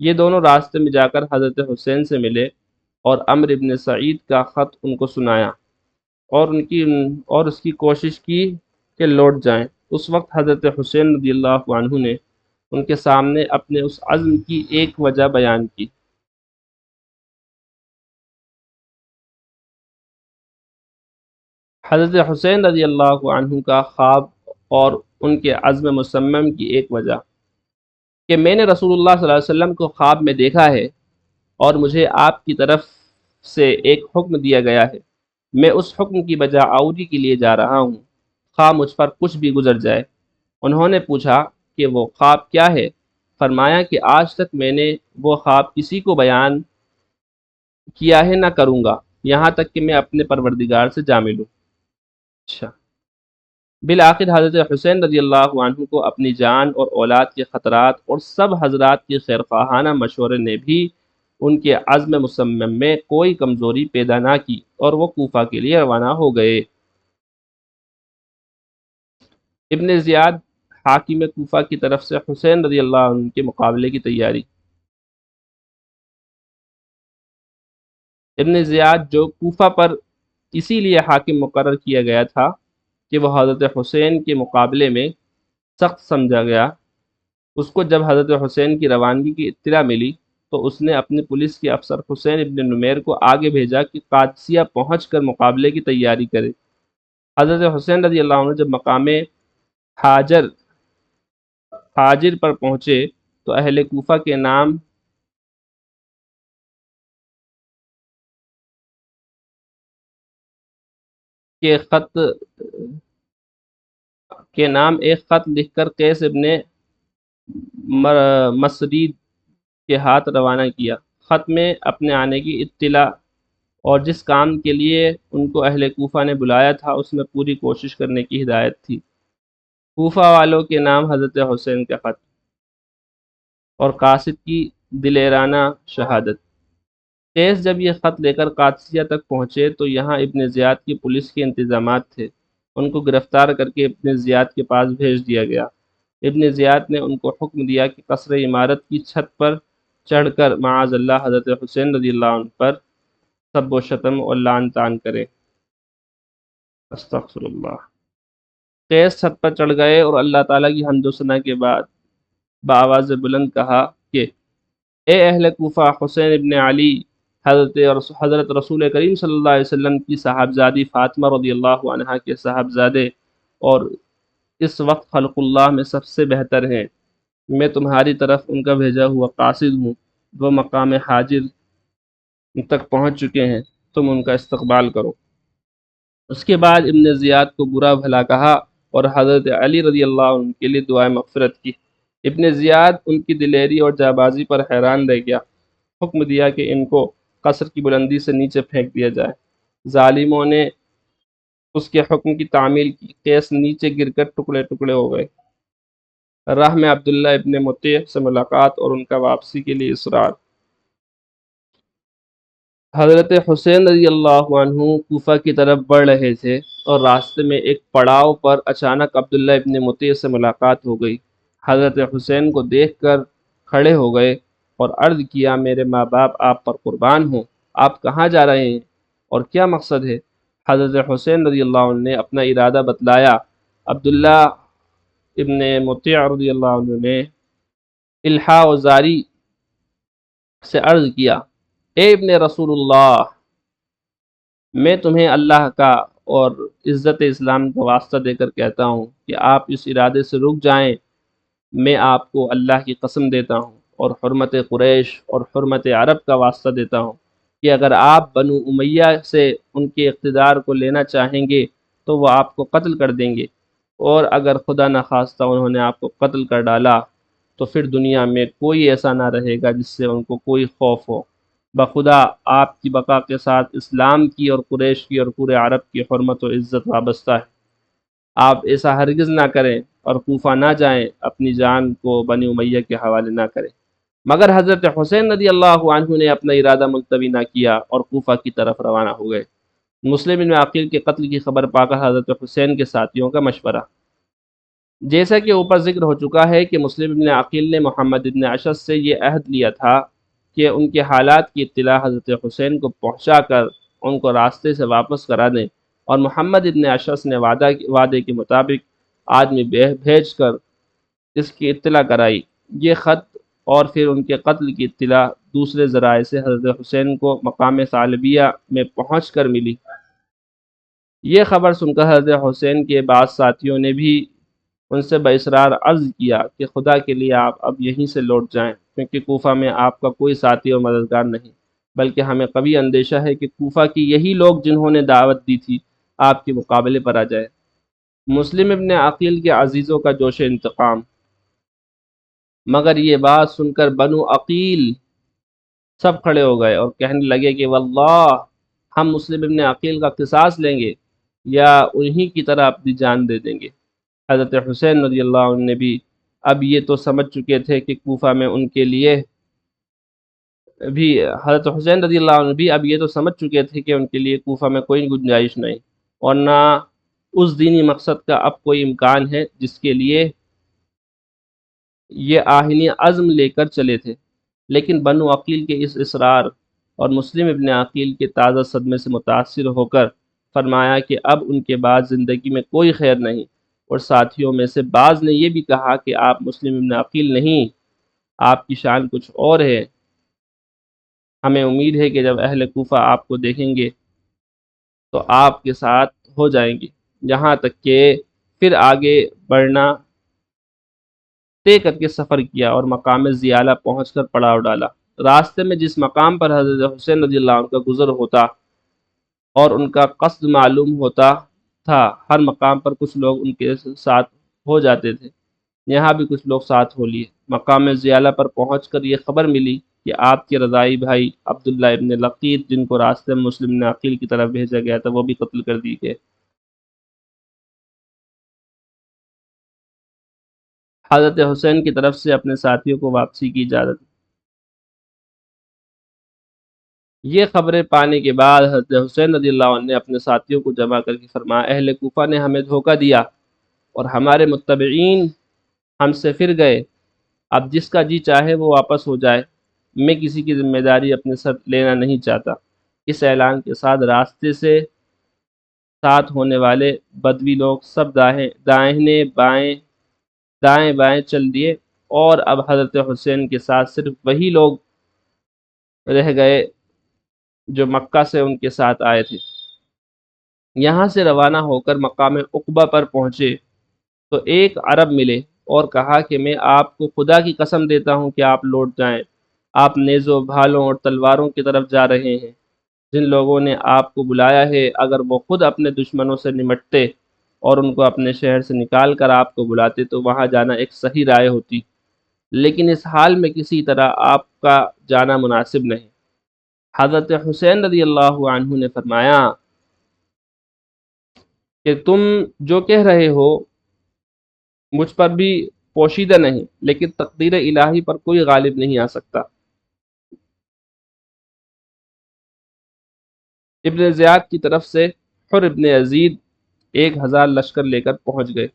یہ دونوں راستے میں جا کر حضرت حسین سے ملے اور عمرو ابن سعید کا خط ان کو سنایا اور اس کی کوشش کی کہ لوٹ جائیں۔ اس وقت حضرت حسین رضی اللہ عنہ نے ان کے سامنے اپنے اس عزم کی ایک وجہ بیان کی۔ حضرت حسین رضی اللہ عنہ کا خواب اور ان کے عزم مصمم کی ایک وجہ کہ میں نے رسول اللہ صلی اللہ علیہ وسلم کو خواب میں دیکھا ہے اور مجھے آپ کی طرف سے ایک حکم دیا گیا ہے۔ میں اس حکم کی بجا آوری کے لیے جا رہا ہوں، خواہ مجھ پر کچھ بھی گزر جائے۔ انہوں نے پوچھا کہ وہ خواب کیا ہے؟ فرمایا کہ آج تک میں نے وہ خواب کسی کو بیان کیا ہے نہ کروں گا، یہاں تک کہ میں اپنے پروردگار سے جا ملوں۔ اچھا۔ بالآخر حضرت حسین رضی اللہ عنہ کو اپنی جان اور اولاد کے خطرات اور سب حضرات کے خیرخواہانہ مشورے نے بھی ان کے عزم مصمم میں کوئی کمزوری پیدا نہ کی اور وہ کوفہ کے لیے روانہ ہو گئے۔ ابن زیاد حاکم کوفہ کی طرف سے حسین رضی اللہ عنہ کے مقابلے کی تیاری۔ ابن زیاد جو کوفہ پر اسی لیے حاکم مقرر کیا گیا تھا کہ وہ حضرت حسین کے مقابلے میں سخت سمجھا گیا، اس کو جب حضرت حسین کی روانگی کی اطلاع ملی تو اس نے اپنے پولیس کے افسر حسین ابن نمیر کو آگے بھیجا کہ قادسیہ پہنچ کر مقابلے کی تیاری کرے۔ حضرت حسین رضی اللہ عنہ جب مقام حاجر پر پہنچے تو اہل کوفہ کے نام ایک خط لکھ کر قیس ابن مسرید کے ہاتھ روانہ کیا۔ خط میں اپنے آنے کی اطلاع اور جس کام کے لیے ان کو اہل کوفہ نے بلایا تھا اس میں پوری کوشش کرنے کی ہدایت تھی۔ کوفہ والوں کے نام حضرت حسین کا خط اور قاصد کی دلیرانہ شہادت۔ قیس جب یہ خط لے کر قادسیہ تک پہنچے تو یہاں ابن زیاد کی پولیس کے انتظامات تھے، ان کو گرفتار کر کے ابن زیاد کے پاس بھیج دیا گیا۔ ابن زیاد نے ان کو حکم دیا کہ قصر عمارت کی چھت پر چڑھ کر معاذ اللہ حضرت حسین رضی اللہ عنہ پر سب و شتم اور لعن طعن کریں۔ استغفر اللہ۔ قیس چھت پر چڑھ گئے اور اللہ تعالیٰ کی حمد و ثنا کے بعد بآواز بلند کہا کہ اے اہل کوفہ، حسین ابن علی حضرت رسول کریم صلی اللہ علیہ وسلم کی صاحبزادی فاطمہ رضی اللہ عنہا کے صاحبزادے اور اس وقت خلق اللہ میں سب سے بہتر ہیں، میں تمہاری طرف ان کا بھیجا ہوا قاصد ہوں، وہ مقام حاجر تک پہنچ چکے ہیں، تم ان کا استقبال کرو۔ اس کے بعد ابن زیاد کو برا بھلا کہا اور حضرت علی رضی اللہ عنہ کے لیے دعائے مغفرت کی۔ ابن زیاد ان کی دلیری اور جانبازی پر حیران رہ گیا، حکم دیا کہ ان کو قصر کی بلندی سے نیچے پھینک دیا جائے۔ ظالموں نے اس کے حکم کی تعمیل کی، قیس نیچے گر کر ٹکڑے ٹکڑے ہو گئے۔ راہ میں عبداللہ ابن مطیع سے ملاقات اور ان کا واپسی کے لیے اصرار۔ حضرت حسین رضی اللہ عنہ کوفہ کی طرف بڑھ رہے تھے اور راستے میں ایک پڑاؤ پر اچانک عبداللہ ابن مطیع سے ملاقات ہو گئی۔ حضرت حسین کو دیکھ کر کھڑے ہو گئے اور عرض کیا، میرے ماں باپ آپ پر قربان ہوں، آپ کہاں جا رہے ہیں اور کیا مقصد ہے؟ حضرت حسین رضی اللہ عنہ نے اپنا ارادہ بتلایا۔ عبداللہ ابن مطیع رضی اللہ عنہ نے الحاح و زاری سے عرض کیا، اے ابن رسول اللہ، میں تمہیں اللہ کا اور عزت اسلام کا واسطہ دے کر کہتا ہوں کہ آپ اس ارادے سے رک جائیں۔ میں آپ کو اللہ کی قسم دیتا ہوں اور حرمت قریش اور حرمت عرب کا واسطہ دیتا ہوں کہ اگر آپ بنو امیہ سے ان کے اقتدار کو لینا چاہیں گے تو وہ آپ کو قتل کر دیں گے، اور اگر خدا نخواستہ انہوں نے آپ کو قتل کر ڈالا تو پھر دنیا میں کوئی ایسا نہ رہے گا جس سے ان کو کوئی خوف ہو۔ بخدا آپ کی بقا کے ساتھ اسلام کی اور قریش کی اور پورے عرب کی حرمت و عزت وابستہ ہے۔ آپ ایسا ہرگز نہ کریں اور کوفہ نہ جائیں، اپنی جان کو بنی امیہ کے حوالے نہ کریں۔ مگر حضرت حسین رضی اللہ عنہ نے اپنا ارادہ ملتوی نہ کیا اور کوفہ کی طرف روانہ ہو گئے۔ مسلم بن عقیل کے قتل کی خبر پا کر حضرت حسین کے ساتھیوں کا مشورہ۔ جیسا کہ اوپر ذکر ہو چکا ہے کہ مسلم بن عقیل نے محمد بن اشعث سے یہ عہد لیا تھا کہ ان کے حالات کی اطلاع حضرت حسین کو پہنچا کر ان کو راستے سے واپس کرا دیں، اور محمد بن اشعث نے وعدے کے مطابق آدمی بھیج کر اس کی اطلاع کرائی۔ یہ خط اور پھر ان کے قتل کی اطلاع دوسرے ذرائع سے حضرت حسین کو مقام ثعلبیہ میں پہنچ کر ملی۔ یہ خبر سن کر حضرت حسین کے بعض ساتھیوں نے بھی ان سے باصرار عرض کیا کہ خدا کے لیے آپ اب یہیں سے لوٹ جائیں، کیونکہ کوفہ میں آپ کا کوئی ساتھی اور مددگار نہیں، بلکہ ہمیں قوی اندیشہ ہے کہ کوفہ کی یہی لوگ جنہوں نے دعوت دی تھی آپ کے مقابلے پر آ جائے۔ مسلم ابن عقیل کے عزیزوں کا جوش انتقام۔ مگر یہ بات سن کر بنو عقیل سب کھڑے ہو گئے اور کہنے لگے کہ واللہ ہم مسلم ابن عقیل کا قصاص لیں گے یا انہی کی طرح اپنی جان دے دیں گے۔ حضرت حسین رضی اللہ عنہ نے بھی اب یہ تو سمجھ چکے تھے کہ کوفہ میں ان کے لیے بھی حضرت حسین رضی اللہ عنہ بھی اب یہ تو سمجھ چکے تھے کہ ان کے لیے کوفہ میں کوئی گنجائش نہیں، اور نہ اس دینی مقصد کا اب کوئی امکان ہے جس کے لیے یہ آہنی عزم لے کر چلے تھے۔ لیکن بنو عقیل کے اس اصرار اور مسلم ابن عقیل کے تازہ صدمے سے متاثر ہو کر فرمایا کہ اب ان کے بعد زندگی میں کوئی خیر نہیں، اور ساتھیوں میں سے بعض نے یہ بھی کہا کہ آپ مسلم ابن عقیل نہیں، آپ کی شان کچھ اور ہے۔ ہمیں امید ہے کہ جب اہل کوفہ آپ کو دیکھیں گے تو آپ کے ساتھ ہو جائیں گے، یہاں تک کہ پھر آگے بڑھنا طے کر کے سفر کیا اور مقام زیالہ پہنچ کر پڑاؤ ڈالا۔ راستے میں جس مقام پر حضرت حسین رضی اللہ عنہ کا گزر ہوتا اور ان کا قصد معلوم ہوتا تھا، ہر مقام پر کچھ لوگ ان کے ساتھ ہو جاتے تھے۔ یہاں بھی کچھ لوگ ساتھ ہو لیے۔ مقام زیالہ پر پہنچ کر یہ خبر ملی کہ آپ کے رضائی بھائی عبداللہ ابن لقیط، جن کو راستے میں مسلم بن عقیل کی طرف بھیجا گیا تھا، وہ بھی قتل کر دیے گئے۔ حضرت حسین کی طرف سے اپنے ساتھیوں کو واپسی کی اجازت۔ یہ خبریں پانے کے بعد حضرت حسین رضی اللہ عنہ نے اپنے ساتھیوں کو جمع کر کے فرمایا، اہل کوفہ نے ہمیں دھوکہ دیا اور ہمارے متبعین ہم سے پھر گئے۔ اب جس کا جی چاہے وہ واپس ہو جائے، میں کسی کی ذمہ داری اپنے سر لینا نہیں چاہتا۔ اس اعلان کے ساتھ راستے سے ساتھ ہونے والے بدوی لوگ سب دائیں بائیں چل دیے، اور اب حضرت حسین کے ساتھ صرف وہی لوگ رہ گئے جو مکہ سے ان کے ساتھ آئے تھے۔ یہاں سے روانہ ہو کر مقام عقبہ پر پہنچے تو ایک عرب ملے اور کہا کہ میں آپ کو خدا کی قسم دیتا ہوں کہ آپ لوٹ جائیں، آپ نیزوں، بھالوں اور تلواروں کی طرف جا رہے ہیں۔ جن لوگوں نے آپ کو بلایا ہے اگر وہ خود اپنے دشمنوں سے نمٹتے اور ان کو اپنے شہر سے نکال کر آپ کو بلاتے تو وہاں جانا ایک صحیح رائے ہوتی، لیکن اس حال میں کسی طرح آپ کا جانا مناسب نہیں۔ حضرت حسین رضی اللہ عنہ نے فرمایا کہ تم جو کہہ رہے ہو مجھ پر بھی پوشیدہ نہیں، لیکن تقدیر الہی پر کوئی غالب نہیں آ سکتا۔ ابن زیاد کی طرف سے حر ابن یزید 1000 لشکر لے کر پہنچ گئے۔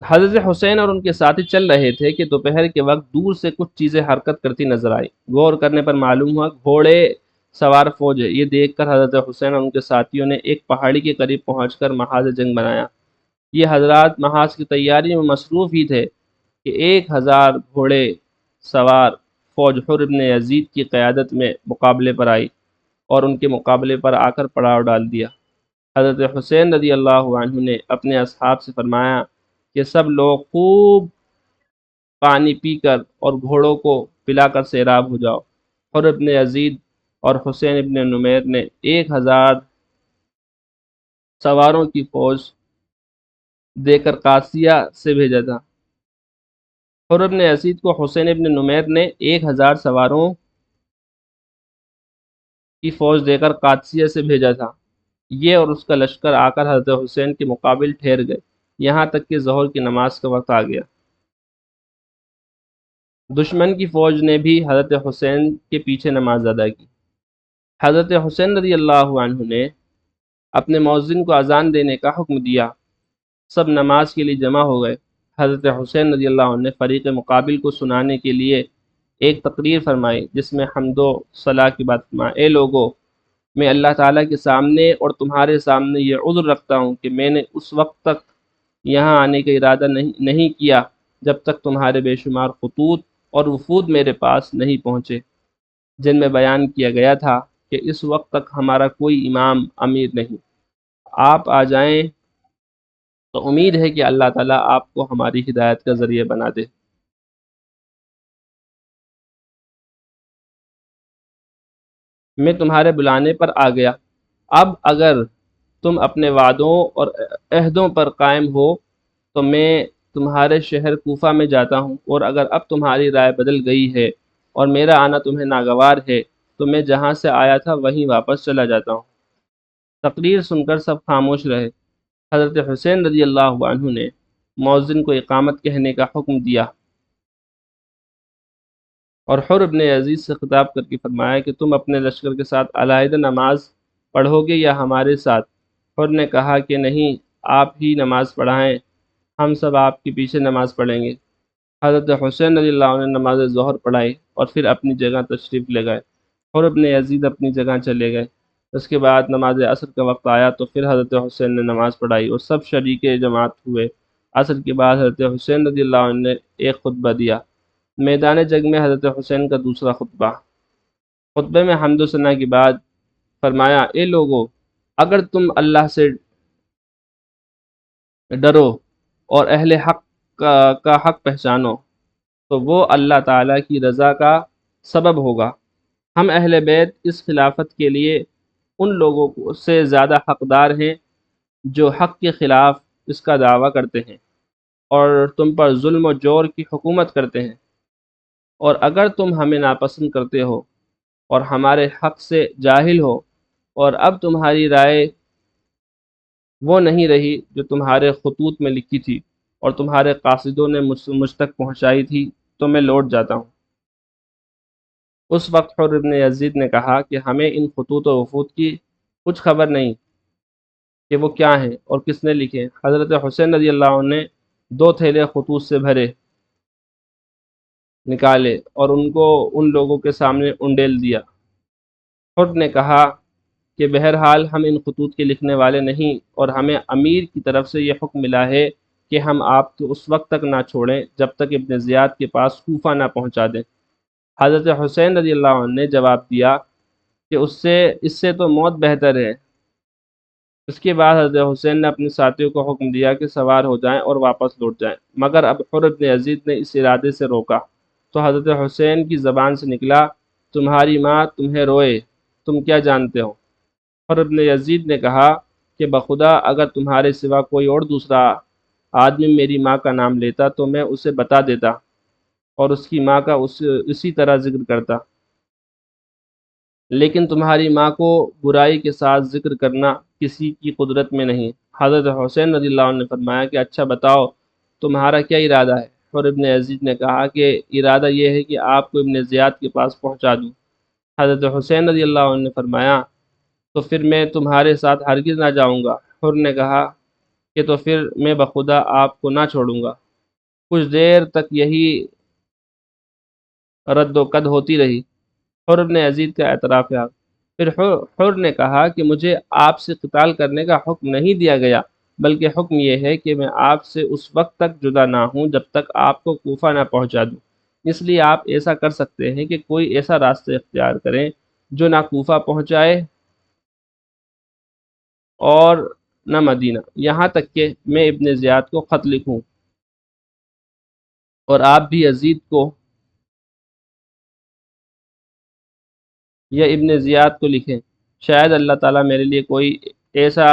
حضرت حسین اور ان کے ساتھی چل رہے تھے کہ دوپہر کے وقت دور سے کچھ چیزیں حرکت کرتی نظر آئی۔ غور کرنے پر معلوم ہوا گھوڑے سوار فوج ہے۔ یہ دیکھ کر حضرت حسین اور ان کے ساتھیوں نے ایک پہاڑی کے قریب پہنچ کر محاذ جنگ بنایا۔ یہ حضرات محاذ کی تیاری میں مصروف ہی تھے کہ 1000 گھوڑے سوار فوج حر ابن یزید کی قیادت میں مقابلے پر آئی اور ان کے مقابلے پر آ کر پڑاؤ ڈال دیا۔ حضرت حسین رضی اللہ عنہ نے اپنے اصحاب سے فرمایا کہ سب لوگ خوب پانی پی کر اور گھوڑوں کو پلا کر سیراب ہو جاؤ۔ حر ابن یزید اور حسین ابن نمیر نے 1000 سواروں کی فوج دے کر قادسیہ سے بھیجا تھا۔ حر ابن یزید کو حسین ابن نمیر نے 1000 سواروں کی فوج دے کر قادسیہ سے بھیجا تھا۔ یہ اور اس کا لشکر آ کر حضرت حسین کے مقابل ٹھہر گئے، یہاں تک کہ ظہر کی نماز کا وقت آ گیا۔ دشمن کی فوج نے بھی حضرت حسین کے پیچھے نماز ادا کی۔ حضرت حسین رضی اللہ عنہ نے اپنے مؤذن کو اذان دینے کا حکم دیا۔ سب نماز کے لیے جمع ہو گئے۔ حضرت حسین رضی اللہ عنہ نے فریق مقابل کو سنانے کے لیے ایک تقریر فرمائی جس میں حمد و ثنا کی بات فرمائی۔ اے لوگو، میں اللہ تعالیٰ کے سامنے اور تمہارے سامنے یہ عذر رکھتا ہوں کہ میں نے اس وقت تک یہاں آنے کا ارادہ نہیں کیا جب تک تمہارے بے شمار خطوط اور وفود میرے پاس نہیں پہنچے، جن میں بیان کیا گیا تھا کہ اس وقت تک ہمارا کوئی امام امیر نہیں۔ آپ آ جائیں تو امید ہے کہ اللہ تعالیٰ آپ کو ہماری ہدایت کا ذریعہ بنا دے۔ میں تمہارے بلانے پر آ گیا۔ اب اگر تم اپنے وعدوں اور عہدوں پر قائم ہو تو میں تمہارے شہر کوفہ میں جاتا ہوں، اور اگر اب تمہاری رائے بدل گئی ہے اور میرا آنا تمہیں ناگوار ہے تو میں جہاں سے آیا تھا وہیں واپس چلا جاتا ہوں۔ تقریر سن کر سب خاموش رہے۔ حضرت حسین رضی اللہ عنہ نے مؤذن کو اقامت کہنے کا حکم دیا اور حر ابن یزید سے خطاب کر کے فرمایا کہ تم اپنے لشکر کے ساتھ علیحدہ نماز پڑھو گے یا ہمارے ساتھ؟ حر نے کہا کہ نہیں، آپ ہی نماز پڑھائیں، ہم سب آپ کے پیچھے نماز پڑھیں گے۔ حضرت حسین رضی اللہ عنہ نے نماز ظہر پڑھائی اور پھر اپنی جگہ تشریف لے گئے۔ حر ابن یزید اپنی جگہ چلے گئے۔ اس کے بعد نماز عصر کا وقت آیا تو پھر حضرت حسین نے نماز پڑھائی اور سب شریک جماعت ہوئے۔ عصر کے بعد حضرت حسین رضی اللہ عنہ نے ایک خطبہ دیا۔ میدان جنگ میں حضرت حسین کا دوسرا خطبہ۔ خطبے میں حمد و ثنا کے بعد فرمایا، اے لوگو، اگر تم اللہ سے ڈرو اور اہل حق کا حق پہچانو تو وہ اللہ تعالیٰ کی رضا کا سبب ہوگا۔ ہم اہل بیت اس خلافت کے لیے ان لوگوں سے زیادہ حقدار ہیں جو حق کے خلاف اس کا دعویٰ کرتے ہیں اور تم پر ظلم و جور کی حکومت کرتے ہیں، اور اگر تم ہمیں ناپسند کرتے ہو اور ہمارے حق سے جاہل ہو اور اب تمہاری رائے وہ نہیں رہی جو تمہارے خطوط میں لکھی تھی اور تمہارے قاصدوں نے مجھ تک پہنچائی تھی تو میں لوٹ جاتا ہوں۔ اس وقت حر ابن یزید نے کہا کہ ہمیں ان خطوط و وفود کی کچھ خبر نہیں کہ وہ کیا ہیں اور کس نے لکھے۔ حضرت حسین رضی اللہ عنہ نے 2 تھیلے خطوط سے بھرے نکالے اور ان کو ان لوگوں کے سامنے انڈیل دیا۔ حر نے کہا کہ بہرحال ہم ان خطوط کے لکھنے والے نہیں، اور ہمیں امیر کی طرف سے یہ حکم ملا ہے کہ ہم آپ کو اس وقت تک نہ چھوڑیں جب تک ابن زیاد کے پاس کوفہ نہ پہنچا دیں۔ حضرت حسین رضی اللہ عنہ نے جواب دیا کہ اس سے تو موت بہتر ہے۔ اس کے بعد حضرت حسین نے اپنے ساتھیوں کو حکم دیا کہ سوار ہو جائیں اور واپس لوٹ جائیں، مگر اب حر ابن یزید نے اس ارادے سے روکا تو حضرت حسین کی زبان سے نکلا، تمہاری ماں تمہیں روئے، تم کیا جانتے ہو؟ حر ابن یزید نے کہا کہ بخدا اگر تمہارے سوا کوئی اور دوسرا آدمی میری ماں کا نام لیتا تو میں اسے بتا دیتا اور اس کی ماں کا اسی طرح ذکر کرتا، لیکن تمہاری ماں کو برائی کے ساتھ ذکر کرنا کسی کی قدرت میں نہیں۔ حضرت حسین رضی اللہ عنہ نے فرمایا کہ اچھا بتاؤ تمہارا کیا ارادہ ہے؟ حر ابن یزید نے کہا کہ ارادہ یہ ہے کہ آپ کو ابن زیاد کے پاس پہنچا دوں۔ حضرت حسین رضی اللہ عنہ نے فرمایا تو پھر میں تمہارے ساتھ ہرگز نہ جاؤں گا۔ حر نے کہا کہ تو پھر میں بخدا آپ کو نہ چھوڑوں گا۔ کچھ دیر تک یہی رد و قد ہوتی رہی۔ حر ابن یزید کا اعتراف ہے۔ پھر حر نے کہا کہ مجھے آپ سے قتال کرنے کا حکم نہیں دیا گیا، بلکہ حکم یہ ہے کہ میں آپ سے اس وقت تک جدا نہ ہوں جب تک آپ کو کوفہ نہ پہنچا دوں۔ اس لیے آپ ایسا کر سکتے ہیں کہ کوئی ایسا راستہ اختیار کریں جو نہ کوفہ پہنچائے اور نہ مدینہ، یہاں تک کہ میں ابن زیاد کو خط لکھوں اور آپ بھی یزید کو یا ابن زیاد کو لکھیں۔ شاید اللہ تعالیٰ میرے لیے کوئی ایسا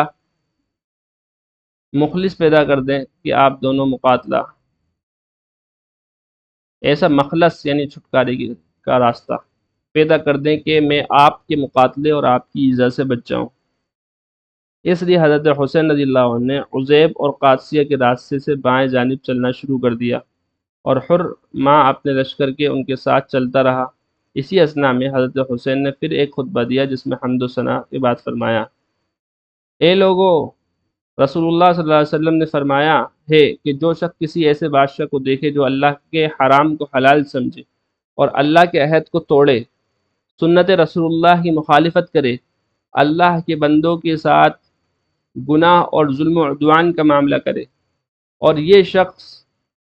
مخلص پیدا کر دیں کہ آپ دونوں مقاتلہ، ایسا مخلص یعنی چھٹکارے کا راستہ پیدا کر دیں کہ میں آپ کے مقاتلے اور آپ کی ایذا سے بچ جاؤں۔ اس لیے حضرت حسین رضی اللہ عنہ نے عزیب اور قادسیہ کے راستے سے بائیں جانب چلنا شروع کر دیا اور حر ماں اپنے لشکر کے ان کے ساتھ چلتا رہا۔ اسی اثناء میں حضرت حسین نے پھر ایک خطبہ دیا جس میں حمد و ثنا کے بعد فرمایا، اے لوگو، رسول اللہ صلی اللہ علیہ وسلم نے فرمایا ہے کہ جو شخص کسی ایسے بادشاہ کو دیکھے جو اللہ کے حرام کو حلال سمجھے اور اللہ کے عہد کو توڑے، سنت رسول اللہ کی مخالفت کرے، اللہ کے بندوں کے ساتھ گناہ اور ظلم و عدوان کا معاملہ کرے، اور یہ شخص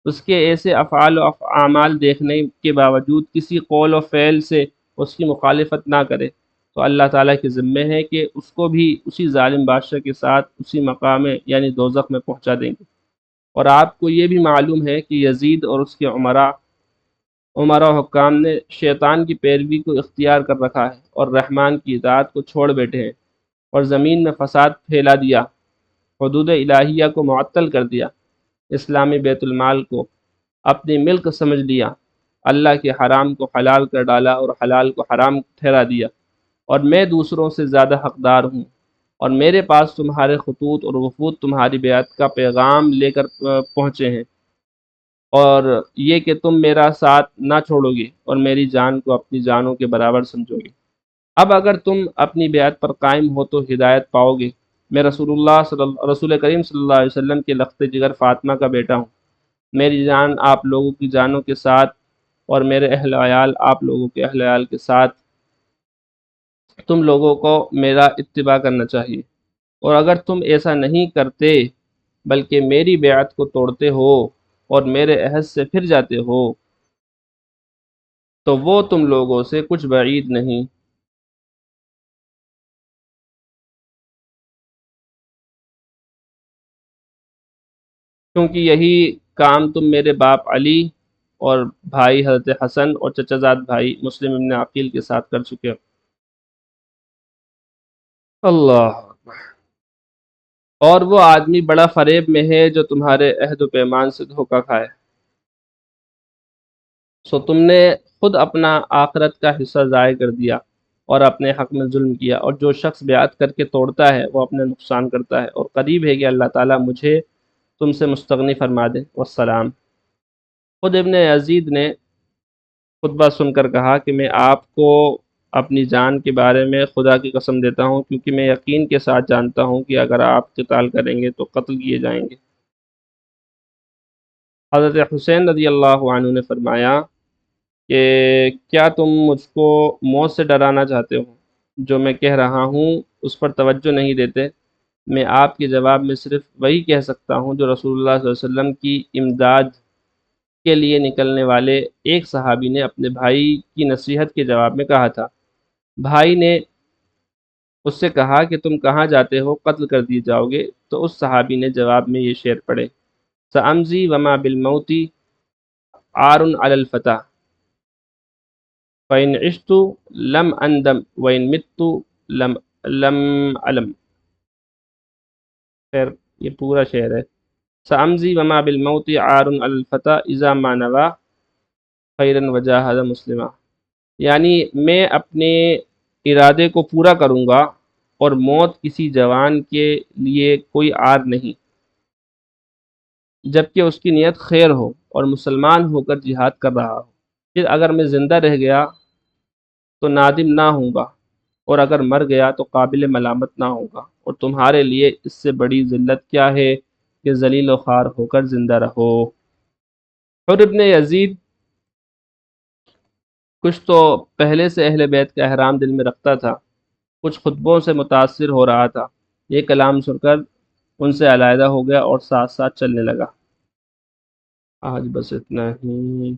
اس کے ایسے افعال و اعمال دیکھنے کے باوجود کسی قول و فعل سے اس کی مخالفت نہ کرے، تو اللہ تعالیٰ کے ذمہ ہے کہ اس کو بھی اسی ظالم بادشاہ کے ساتھ اسی مقام یعنی دوزخ میں پہنچا دیں گے۔ اور آپ کو یہ بھی معلوم ہے کہ یزید اور اس کے عمرا و حکام نے شیطان کی پیروی کو اختیار کر رکھا ہے اور رحمان کی اطاعت کو چھوڑ بیٹھے ہیں اور زمین میں فساد پھیلا دیا، حدود الہیہ کو معطل کر دیا، اسلامی بیت المال کو اپنی ملک سمجھ لیا، اللہ کے حرام کو حلال کر ڈالا اور حلال کو حرام ٹھہرا دیا، اور میں دوسروں سے زیادہ حقدار ہوں، اور میرے پاس تمہارے خطوط اور وفود تمہاری بیعت کا پیغام لے کر پہنچے ہیں، اور یہ کہ تم میرا ساتھ نہ چھوڑو گے اور میری جان کو اپنی جانوں کے برابر سمجھو گے۔ اب اگر تم اپنی بیعت پر قائم ہو تو ہدایت پاؤ گے۔ میں رسول کریم صلی اللہ علیہ وسلم کے لخت جگر فاطمہ کا بیٹا ہوں۔ میری جان آپ لوگوں کی جانوں کے ساتھ اور میرے اہل عیال آپ لوگوں کے اہل عیال کے ساتھ، تم لوگوں کو میرا اتباع کرنا چاہیے، اور اگر تم ایسا نہیں کرتے بلکہ میری بیعت کو توڑتے ہو اور میرے عہد سے پھر جاتے ہو تو وہ تم لوگوں سے کچھ بعید نہیں۔ کیونکہ یہی کام تم میرے باپ علی اور بھائی حضرت حسن اور چچا زاد بھائی مسلم ابن عقیل کے ساتھ کر چکے ہو۔ اللہ اکبر۔ اور وہ آدمی بڑا فریب میں ہے جو تمہارے عہد و پیمان سے دھوکہ کھائے، سو تم نے خود اپنا آخرت کا حصہ ضائع کر دیا اور اپنے حق میں ظلم کیا، اور جو شخص بیعت کر کے توڑتا ہے وہ اپنے نقصان کرتا ہے، اور قریب ہے کہ اللہ تعالیٰ مجھے تم سے مستغنی فرما دے۔ والسلام۔ خود ابن یزید نے خطبہ سن کر کہا کہ میں آپ کو اپنی جان کے بارے میں خدا کی قسم دیتا ہوں، کیونکہ میں یقین کے ساتھ جانتا ہوں کہ اگر آپ قتال کریں گے تو قتل کیے جائیں گے۔ حضرت حسین رضی اللہ عنہ نے فرمایا کہ کیا تم مجھ کو موت سے ڈرانا چاہتے ہو؟ جو میں کہہ رہا ہوں اس پر توجہ نہیں دیتے۔ میں آپ کے جواب میں صرف وہی کہہ سکتا ہوں جو رسول اللہ صلی اللہ علیہ وسلم کی امداد کے لیے نکلنے والے ایک صحابی نے اپنے بھائی کی نصیحت کے جواب میں کہا تھا۔ بھائی نے اس سے کہا کہ تم کہاں جاتے ہو، قتل کر دیے جاؤ گے، تو اس صحابی نے جواب میں یہ شعر پڑھے، سأمضی وما بالموت عار علی الفتى فإن عشت لم أندم وإن مت لم علم۔ خیر یہ پورا شعر ہے۔ سأمضی وما بالموت عار علی الفتى اذا ما نوى خیرا وجاہد مسلما، یعنی میں اپنے ارادے کو پورا کروں گا اور موت کسی جوان کے لیے کوئی عار نہیں، جبکہ اس کی نیت خیر ہو اور مسلمان ہو کر جہاد کر رہا ہو۔ پھر اگر میں زندہ رہ گیا تو نادم نہ ہوں گا، اور اگر مر گیا تو قابل ملامت نہ ہوں گا، اور تمہارے لیے اس سے بڑی ذلت کیا ہے کہ ذلیل و خوار ہو کر زندہ رہو۔ حر ابن یزید کچھ تو پہلے سے اہل بیت کا احترام دل میں رکھتا تھا، کچھ خطبوں سے متاثر ہو رہا تھا۔ یہ کلام سن کر ان سے علیحدہ ہو گیا اور ساتھ ساتھ چلنے لگا۔ آج بس اتنا ہی۔